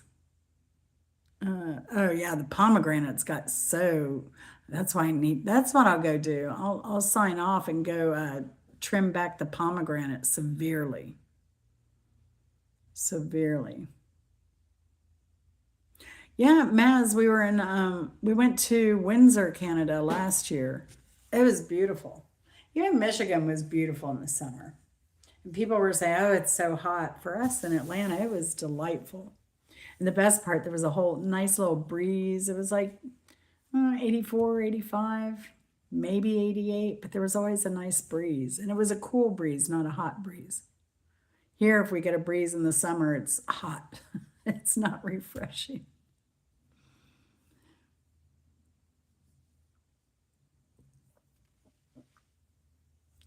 Oh yeah, the pomegranates got so. That's why I need. That's what I'll go do. I'll sign off and go trim back the pomegranate severely. Severely. Yeah, Maz, we went to Windsor, Canada last year. It was beautiful. Even Michigan was beautiful in the summer. And people were saying, "Oh, it's so hot." For us in Atlanta, it was delightful. And the best part, there was a whole nice little breeze. It was like 84, 85, maybe 88, but there was always a nice breeze. And it was a cool breeze, not a hot breeze. Here, if we get a breeze in the summer, it's hot. It's not refreshing.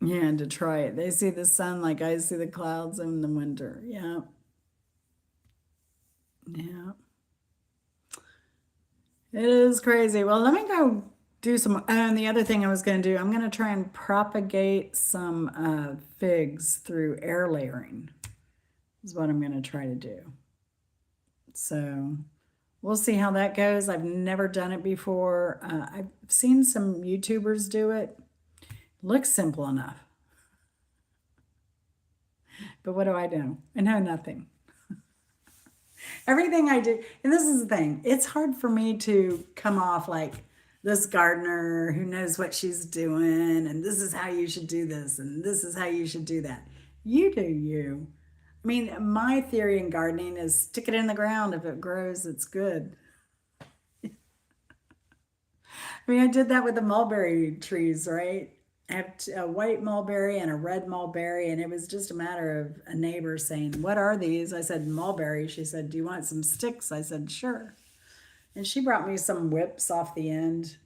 Yeah, in Detroit, they see the sun like I see the clouds in the winter. Yeah, yeah. It is crazy. Well, let me go do some. And the other thing I was going to do, I'm going to try and propagate some figs through air layering, is what I'm going to try to do. So we'll see how that goes. I've never done it before. I've seen some YouTubers do it. Looks simple enough. But what do I do? I know nothing. Everything I do, and this is the thing, it's hard for me to come off like this gardener who knows what she's doing, and this is how you should do this, and this is how you should do that. You do you. I mean, my theory in gardening is stick it in the ground. If it grows, it's good. I mean, I did that with the mulberry trees, right? I have a white mulberry and a red mulberry, and it was just a matter of a neighbor saying, "What are these?" I said, "Mulberry." She said, "Do you want some sticks?" I said, "Sure." And she brought me some whips off the end,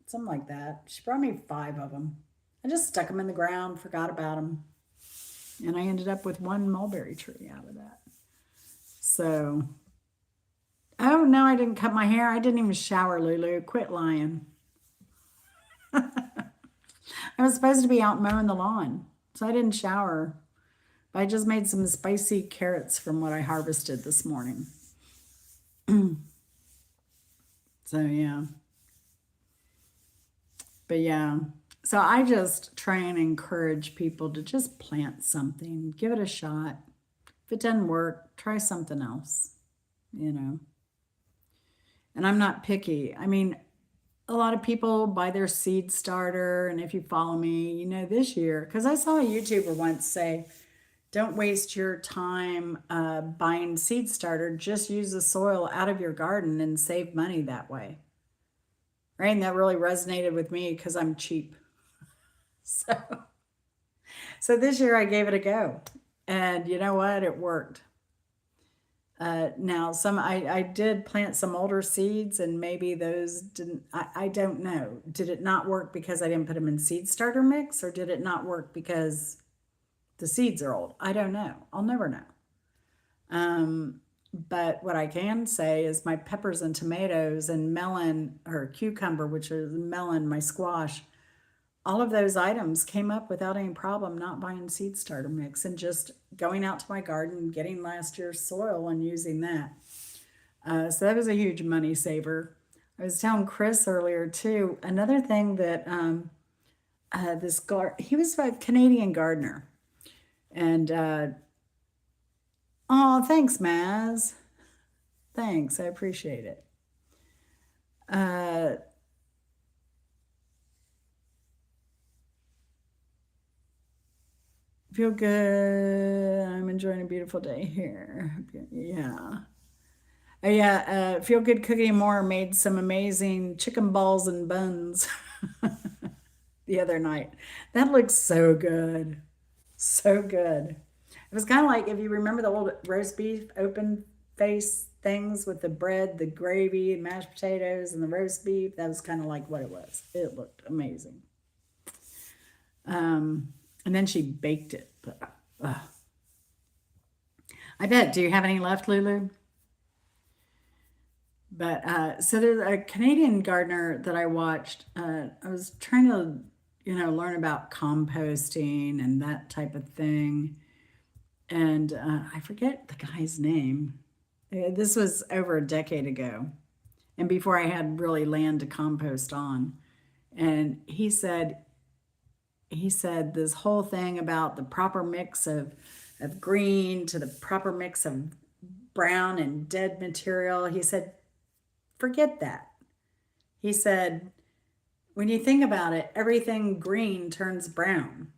something like that. She brought me 5 of them. I just stuck them in the ground, forgot about them, and I ended up with one mulberry tree out of that. So, oh no, I didn't cut my hair. I didn't even shower, Lulu. Quit lying. I was supposed to be out mowing the lawn, so I didn't shower. But I just made some spicy carrots from what I harvested this morning. So, yeah. But yeah. So I just try and encourage people to just plant something, give it a shot. If it doesn't work, try something else, you know. And I'm not picky. I mean, a lot of people buy their seed starter, and if you follow me, you know this year, because I saw a YouTuber once say, don't waste your time buying seed starter, just use the soil out of your garden and save money that way, right? And that really resonated with me because I'm cheap. So, so this year I gave it a go, and you know what, it worked. Now, I did plant some older seeds, and maybe those didn't. I don't know. Did it not work because I didn't put them in seed starter mix, or did it not work because the seeds are old? I don't know. I'll never know. But what I can say is my peppers and tomatoes and melon or cucumber, which is melon, my squash, all of those items came up without any problem, not buying seed starter mix and just going out to my garden, getting last year's soil and using that. So that was a huge money saver. I was telling Chris earlier too, another thing that he was a Canadian gardener. And oh, thanks, Maz. Thanks, I appreciate it. Uh, Feel good. I'm enjoying a beautiful day here. Yeah. Oh yeah, Feel Good Cooking More made some amazing chicken balls and buns the other night. That looks so good. So good. It was kind of like if you remember the old roast beef open face things with the bread, the gravy, mashed potatoes, and the roast beef. That was kind of like what it was. It looked amazing. And then she baked it. But, I bet. Do you have any left, Lulu? But so there's a Canadian gardener that I watched. I was trying to, learn about composting and that type of thing. And I forget the guy's name. This was over a decade ago, and before I had really land to compost on. And he said this whole thing about the proper mix of green to the proper mix of brown and dead material. He said, forget that. He said, when you think about it, everything green turns brown.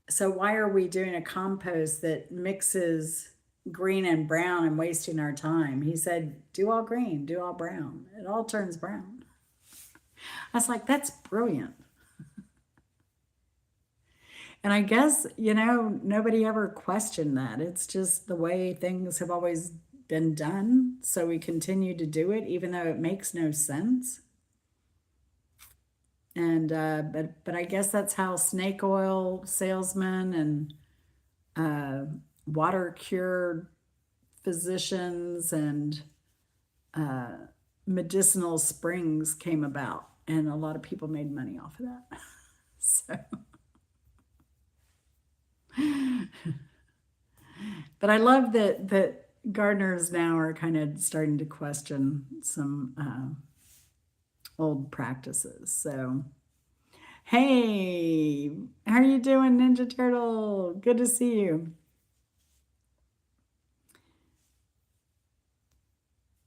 So why are we doing a compost that mixes green and brown and wasting our time? He said, do all green, do all brown. It all turns brown. I was like, that's brilliant. And I guess, nobody ever questioned that. It's just the way things have always been done. So we continue to do it, even though it makes no sense. And but I guess that's how snake oil salesmen and water cure physicians and medicinal springs came about, and a lot of people made money off of that. So, but I love that gardeners now are kind of starting to question some old practices. So, hey, how are you doing, Ninja Turtle? Good to see you.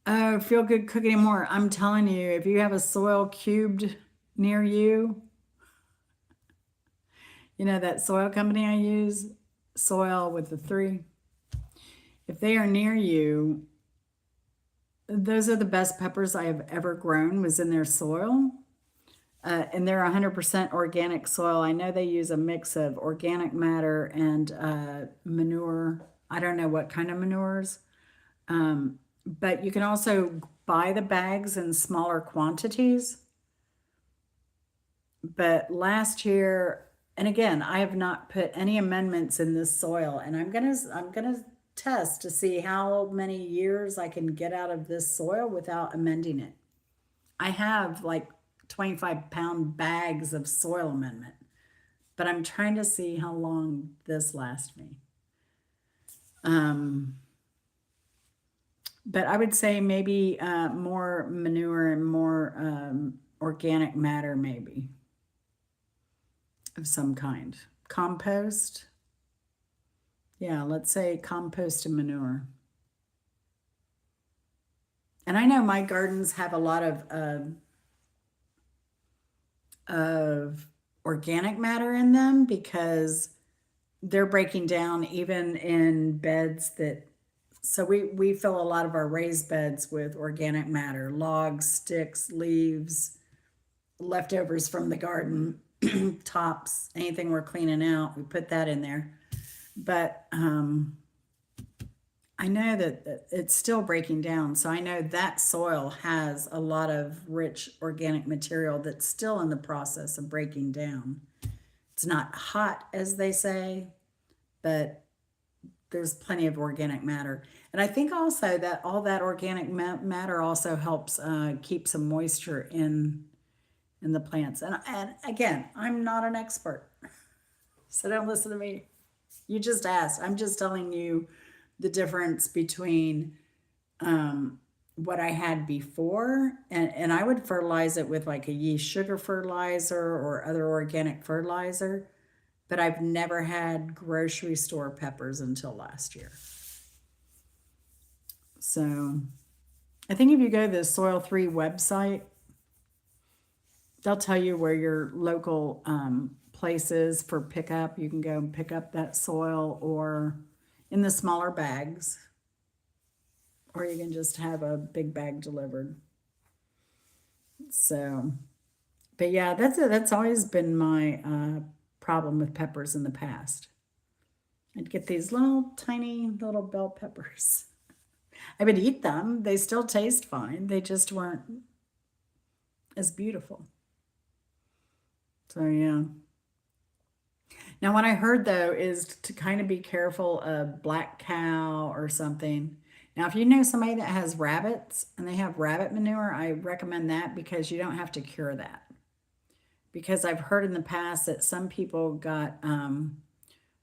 Oh, Feel Good Cooking More. I'm telling you, if you have a soil cubed near you, that soil company I use, soil with the 3. If they are near you, those are the best peppers I have ever grown, was in their soil. And they're 100% organic soil. I know they use a mix of organic matter and manure. I don't know what kind of manures. But you can also buy the bags in smaller quantities. But last year, and again, I have not put any amendments in this soil, and I'm gonna test to see how many years I can get out of this soil without amending it. I have like 25-pound bags of soil amendment, but I'm trying to see how long this lasts me. But I would say maybe more manure and more organic matter, maybe of some kind. Compost. Yeah, let's say compost and manure. And I know my gardens have a lot of organic matter in them because they're breaking down even in beds that, so we fill a lot of our raised beds with organic matter, logs, sticks, leaves, leftovers from the garden, tops, anything we're cleaning out, we put that in there. But I know that it's still breaking down. So I know that soil has a lot of rich organic material that's still in the process of breaking down. It's not hot, as they say, but there's plenty of organic matter. And I think also that all that organic matter also helps keep some moisture in the plants. And again, I'm not an expert, so don't listen to me. You just asked. I'm just telling you the difference between what I had before, and I would fertilize it with like a yeast sugar fertilizer or other organic fertilizer, but I've never had grocery store peppers until last year. So I think if you go to the Soil 3 website, they'll tell you where your local place is for pickup. You can go and pick up that soil or in the smaller bags, or you can just have a big bag delivered. So, but yeah, that's always been my problem with peppers in the past. I'd get these little tiny little bell peppers. I would eat them. They still taste fine. They just weren't as beautiful. So yeah. Now, what I heard though is to kind of be careful of black cow or something. Now, if you know somebody that has rabbits and they have rabbit manure, I recommend that because you don't have to cure that. Because I've heard in the past that some people got,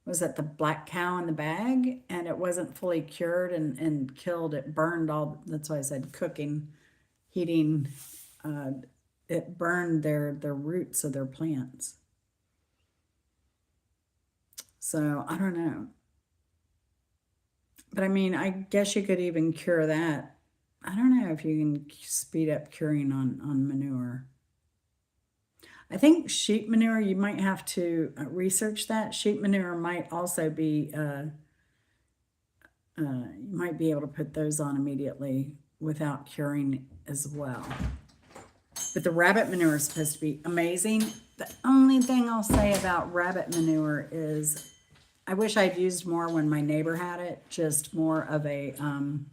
was that the black cow in the bag and it wasn't fully cured and killed. It burned all, that's why I said cooking, heating, uh, it burned their roots of their plants. So I don't know. But I mean, I guess you could even cure that. I don't know if you can speed up curing on manure. I think sheep manure, you might have to research that. Sheep manure might also be, you might be able to put those on immediately without curing as well. But the rabbit manure is supposed to be amazing. The only thing I'll say about rabbit manure is I wish I'd used more when my neighbor had it, just more of a an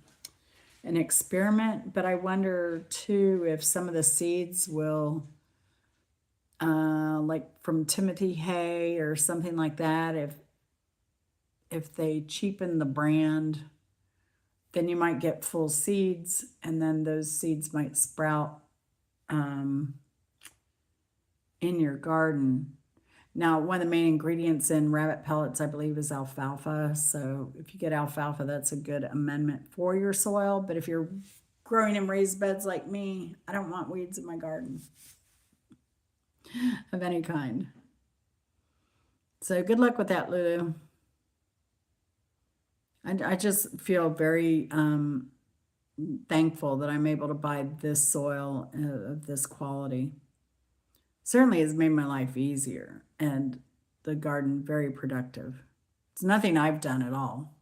experiment. But I wonder too if some of the seeds will, like from Timothy hay or something like that, if they cheapen the brand, then you might get full seeds, and then those seeds might sprout in your garden. Now, one of the main ingredients in rabbit pellets, I believe, is alfalfa. So if you get alfalfa, that's a good amendment for your soil. But if you're growing in raised beds like me, I don't want weeds in my garden of any kind. So good luck with that, Lulu. I just feel very thankful that I'm able to buy this soil of this quality. Certainly has made my life easier and the garden very productive. It's nothing I've done at all.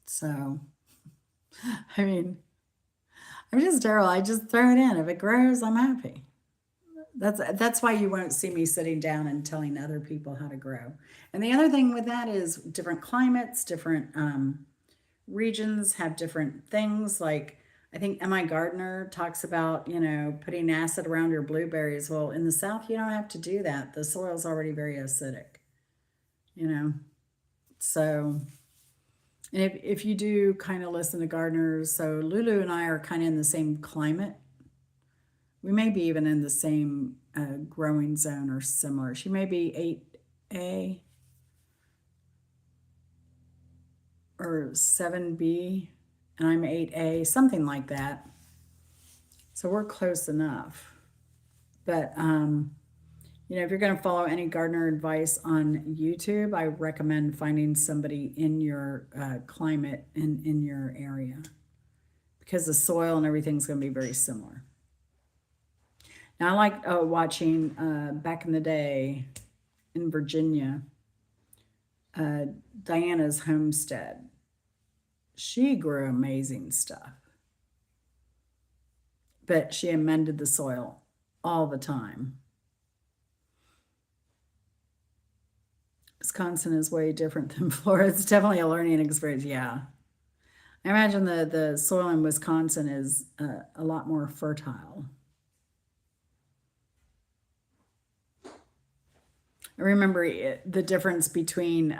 So, I mean, I'm just terrible. I just throw it in. If it grows, I'm happy. That's why you won't see me sitting down and telling other people how to grow. And the other thing with that is different climates, different regions have different things. Like I think M.I. Gardner talks about, putting acid around your blueberries. Well, in the South, you don't have to do that. The soil's already very acidic, you know. So, and if you do kind of listen to gardeners, so Lulu and I are kind of in the same climate. We may be even in the same growing zone or similar. She may be 8A or 7B, and I'm 8A, something like that. So we're close enough. But, if you're going to follow any gardener advice on YouTube, I recommend finding somebody in your climate in your area because the soil and everything's going to be very similar. Now, I like watching back in the day in Virginia, Diana's homestead. She grew amazing stuff, but she amended the soil all the time. Wisconsin is way different than Florida. It's definitely a learning experience. Yeah. I imagine the soil in Wisconsin is a lot more fertile. I remember the difference between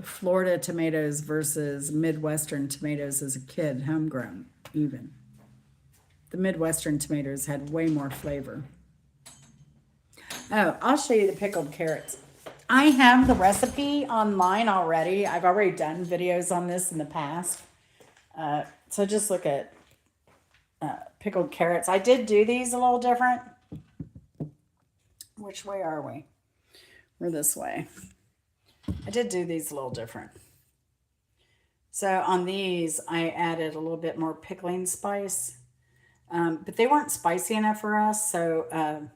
Florida tomatoes versus Midwestern tomatoes as a kid, homegrown even. The Midwestern tomatoes had way more flavor. Oh, I'll show you the pickled carrots. I have the recipe online already. I've already done videos on this in the past. So just look at pickled carrots. I did do these a little different. Which way are we? We're this way. I did do these a little different. So on these, I added a little bit more pickling spice. But they weren't spicy enough for us. So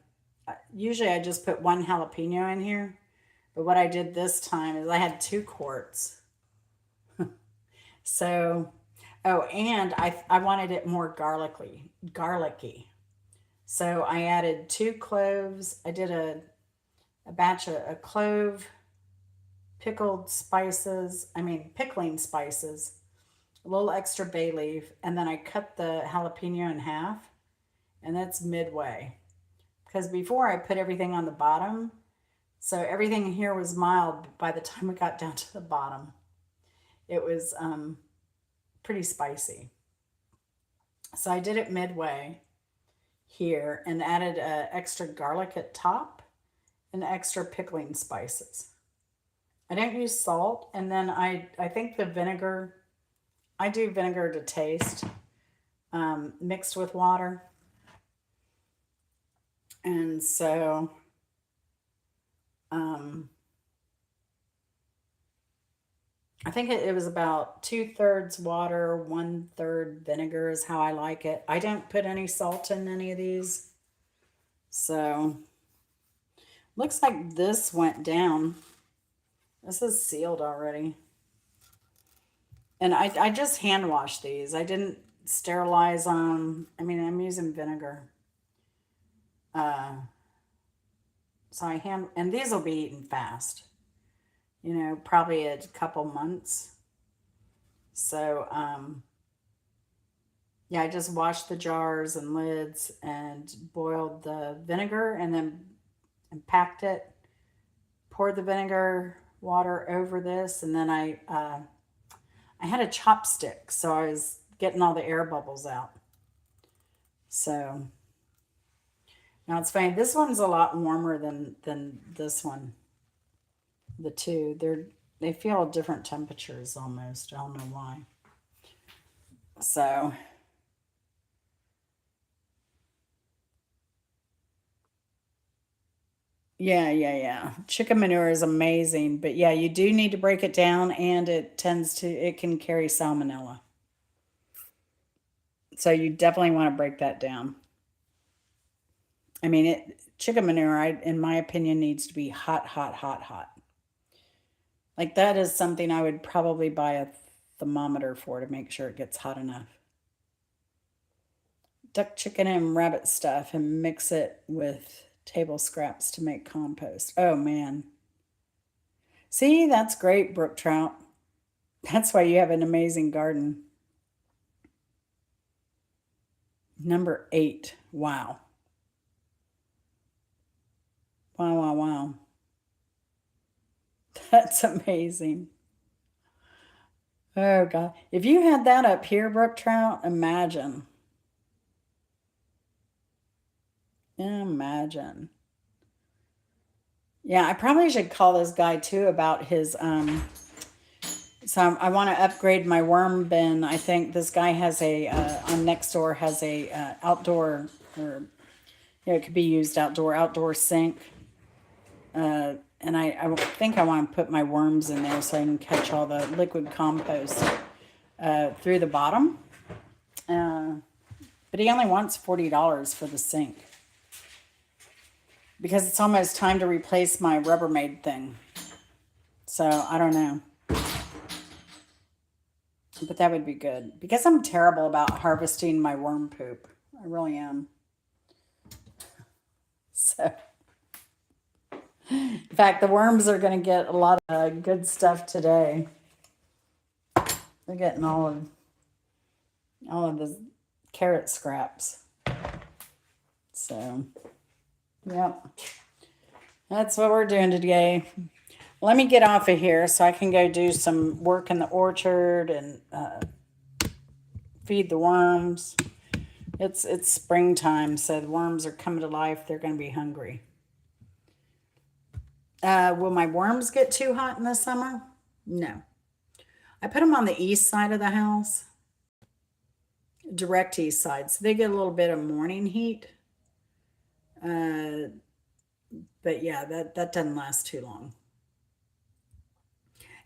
usually I just put one jalapeno in here. But what I did this time is I had 2 quarts. So, oh, and I wanted it more garlicky. So I added 2 cloves. I did a batch of a clove, pickled spices, I mean, pickling spices, a little extra bay leaf, and then I cut the jalapeno in half, and that's midway. Because before I put everything on the bottom, so everything here was mild. But by the time we got down to the bottom, it was pretty spicy. So I did it midway here and added extra garlic at top and extra pickling spices. I don't use salt, and then I think the vinegar, I do vinegar to taste, mixed with water. And so um, I think it was about 2/3 water, 1/3 vinegar is how I like it. I don't put any salt in any of these. So looks like this went down. This is sealed already. And I just hand washed these. I didn't sterilize them. I mean, I'm using vinegar. Uh, so I hand, and these will be eaten fast. You know, probably a couple months. So, yeah, I just washed the jars and lids and boiled the vinegar and then and packed it, poured the vinegar water over this, and then I had a chopstick, so I was getting all the air bubbles out. So now it's funny. This one's a lot warmer than this one. The two, they feel different temperatures almost. I don't know why. So yeah. Chicken manure is amazing, but yeah, you do need to break it down, and it can carry salmonella. So you definitely want to break that down. I mean, chicken manure, in my opinion, needs to be hot, hot, hot, hot. Like that is something I would probably buy a thermometer for to make sure it gets hot enough. Duck chicken and rabbit stuff and mix it with table scraps to make compost. Oh man. See, that's great, brook trout. That's why you have an amazing garden. Number 8. Wow. Wow, wow, wow. That's amazing. Oh God. If you had that up here, brook trout, imagine. Imagine. Yeah, I probably should call this guy too about his so I want to upgrade my worm bin. I think this guy has a on Nextdoor has a outdoor, or it could be used outdoor sink. And I think I want to put my worms in there so I can catch all the liquid compost through the bottom. But he only wants $40 for the sink because it's almost time to replace my Rubbermaid thing. So I don't know. But that would be good because I'm terrible about harvesting my worm poop. I really am. So, in fact, the worms are going to get a lot of good stuff today. They're getting all of the carrot scraps. So, yep. That's what we're doing today. Let me get off of here so I can go do some work in the orchard and feed the worms. It's springtime, so the worms are coming to life. They're going to be hungry. Will my worms get too hot in the summer? No. I put them on the east side of the house, direct east side, so they get a little bit of morning heat. But yeah, that doesn't last too long.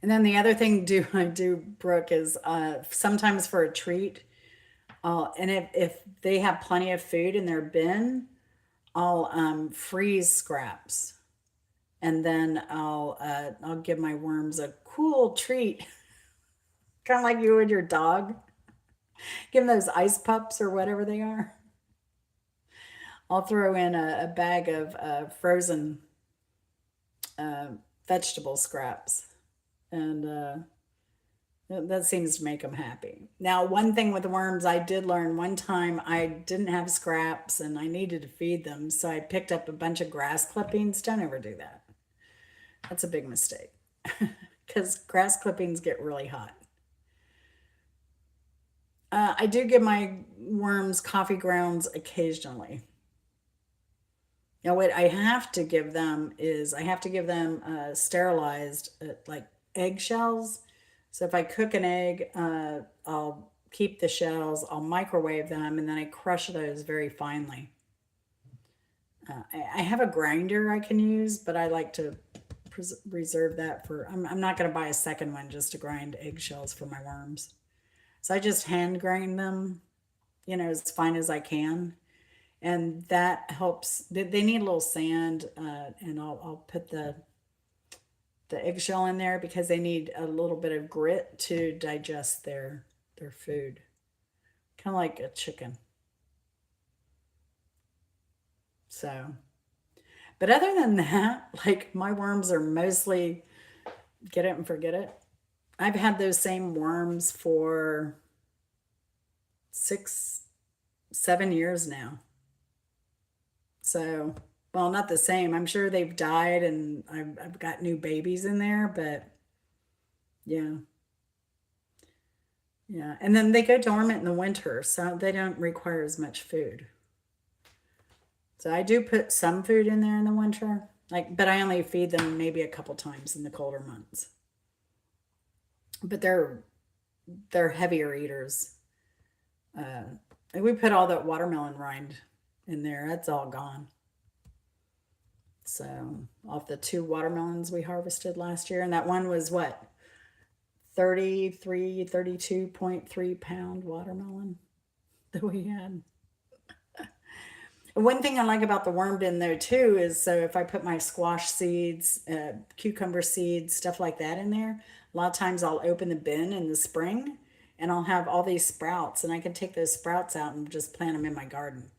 And then the other thing I do, Brooke, is sometimes for a treat, and if they have plenty of food in their bin, I'll freeze scraps, and then I'll give my worms a cool treat Kind of like you would your dog. Give them those ice pups or whatever they are. I'll throw in a bag of frozen uh, vegetable scraps, and that seems to make them happy. Now, one thing with the worms, I did learn one time I didn't have scraps and I needed to feed them, so I picked up a bunch of grass clippings. Don't ever do that. That's a big mistake because grass clippings get really hot. I do give my worms coffee grounds occasionally. Now, what I have to give them is I have to give them sterilized like eggshells. So if I cook an egg, I'll keep the shells, I'll microwave them, and then I crush those very finely. I have a grinder I can use, but I like to reserve that for. I'm not going to buy a second one just to grind eggshells for my worms. So I just hand grind them, as fine as I can, and that helps. They need a little sand, and I'll put the eggshell in there because they need a little bit of grit to digest their food, kind of like a chicken. So, but other than that, like my worms are mostly get it and forget it. I've had those same worms for 6, 7 years now. So, well, not the same. I'm sure they've died and I've got new babies in there, but yeah, yeah. And then they go dormant in the winter, so they don't require as much food. So I do put some food in there in the winter, like, but I only feed them maybe a couple times in the colder months. But they're heavier eaters. Uh, and we put all that watermelon rind in there. That's all gone. So off the 2 watermelons we harvested last year, and that one was what, 32.3 pound watermelon that we had. One thing I like about the worm bin though too is so if I put my squash seeds, cucumber seeds, stuff like that in there, a lot of times I'll open the bin in the spring and I'll have all these sprouts and I can take those sprouts out and just plant them in my garden.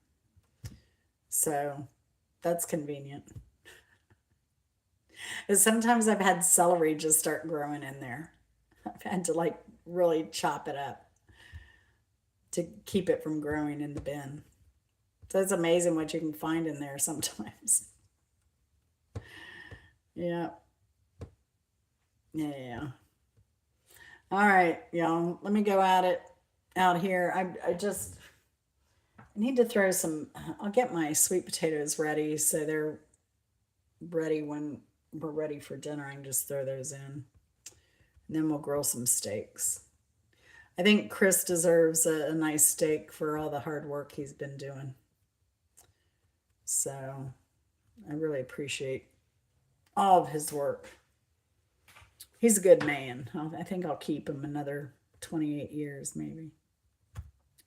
So that's convenient. And sometimes I've had celery just start growing in there. I've had to like really chop it up to keep it from growing in the bin. So it's amazing what you can find in there sometimes. Yeah. Yeah. All right, y'all. Let me go at it out here. I need to throw some. I'll get my sweet potatoes ready so they're ready when we're ready for dinner. I can just throw those in. And then we'll grill some steaks. I think Chris deserves a nice steak for all the hard work he's been doing. So I really appreciate all of his work. He's a good man. I think I'll keep him another 28 years, maybe.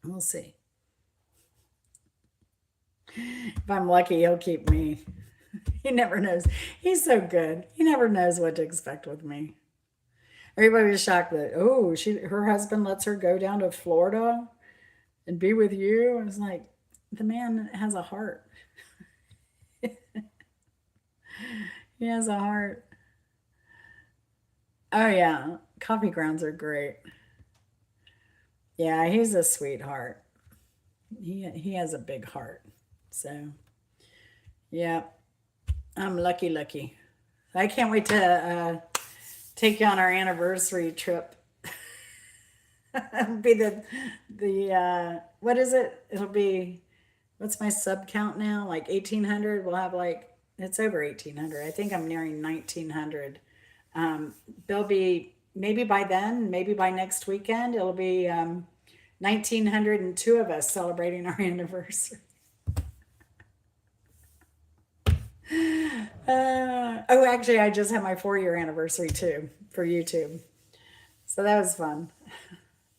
We'll see. If I'm lucky, he'll keep me. He never knows. He's so good. He never knows what to expect with me. Everybody was shocked that, oh, her husband lets her go down to Florida and be with you. I was like, the man has a heart. He has a heart. Oh yeah, coffee grounds are great. Yeah, he's a sweetheart. He has a big heart. So yeah, I'm lucky. I can't wait to take you on our anniversary trip. It'll be the what is it? It'll be what's my sub count now? Like 1,800. We'll have like it's over 1,800. I think I'm nearing 1,900. There'll be maybe by then, maybe by next weekend, it'll be 1,902 of us celebrating our anniversary. Oh, actually, I just had my 4-year anniversary too for YouTube. So that was fun.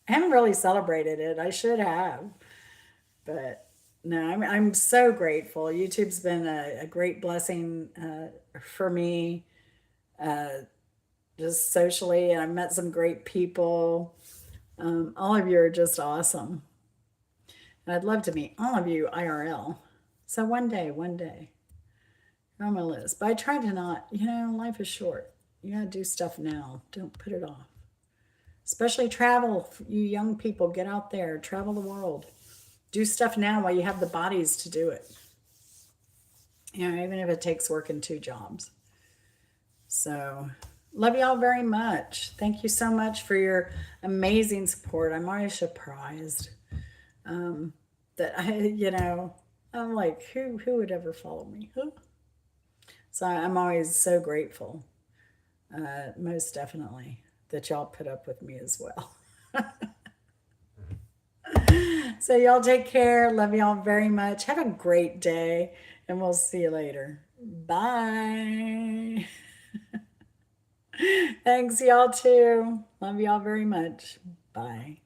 I haven't really celebrated it. I should have. But no, I'm so grateful. YouTube's been a great blessing for me, just socially. And I've met some great people. All of you are just awesome. And I'd love to meet all of you IRL. So one day, you're on my list. But I try to not, life is short. You gotta do stuff now. Don't put it off. Especially travel. You young people, get out there, travel the world. Do stuff now while you have the bodies to do it. Even if it takes working 2 jobs. So, love y'all very much. Thank you so much for your amazing support. I'm always surprised that I'm like, who would ever follow me? Who? So I'm always so grateful, most definitely, that y'all put up with me as well. So y'all take care. Love y'all very much. Have a great day, and we'll see you later. Bye. Thanks, y'all, too. Love y'all very much. Bye.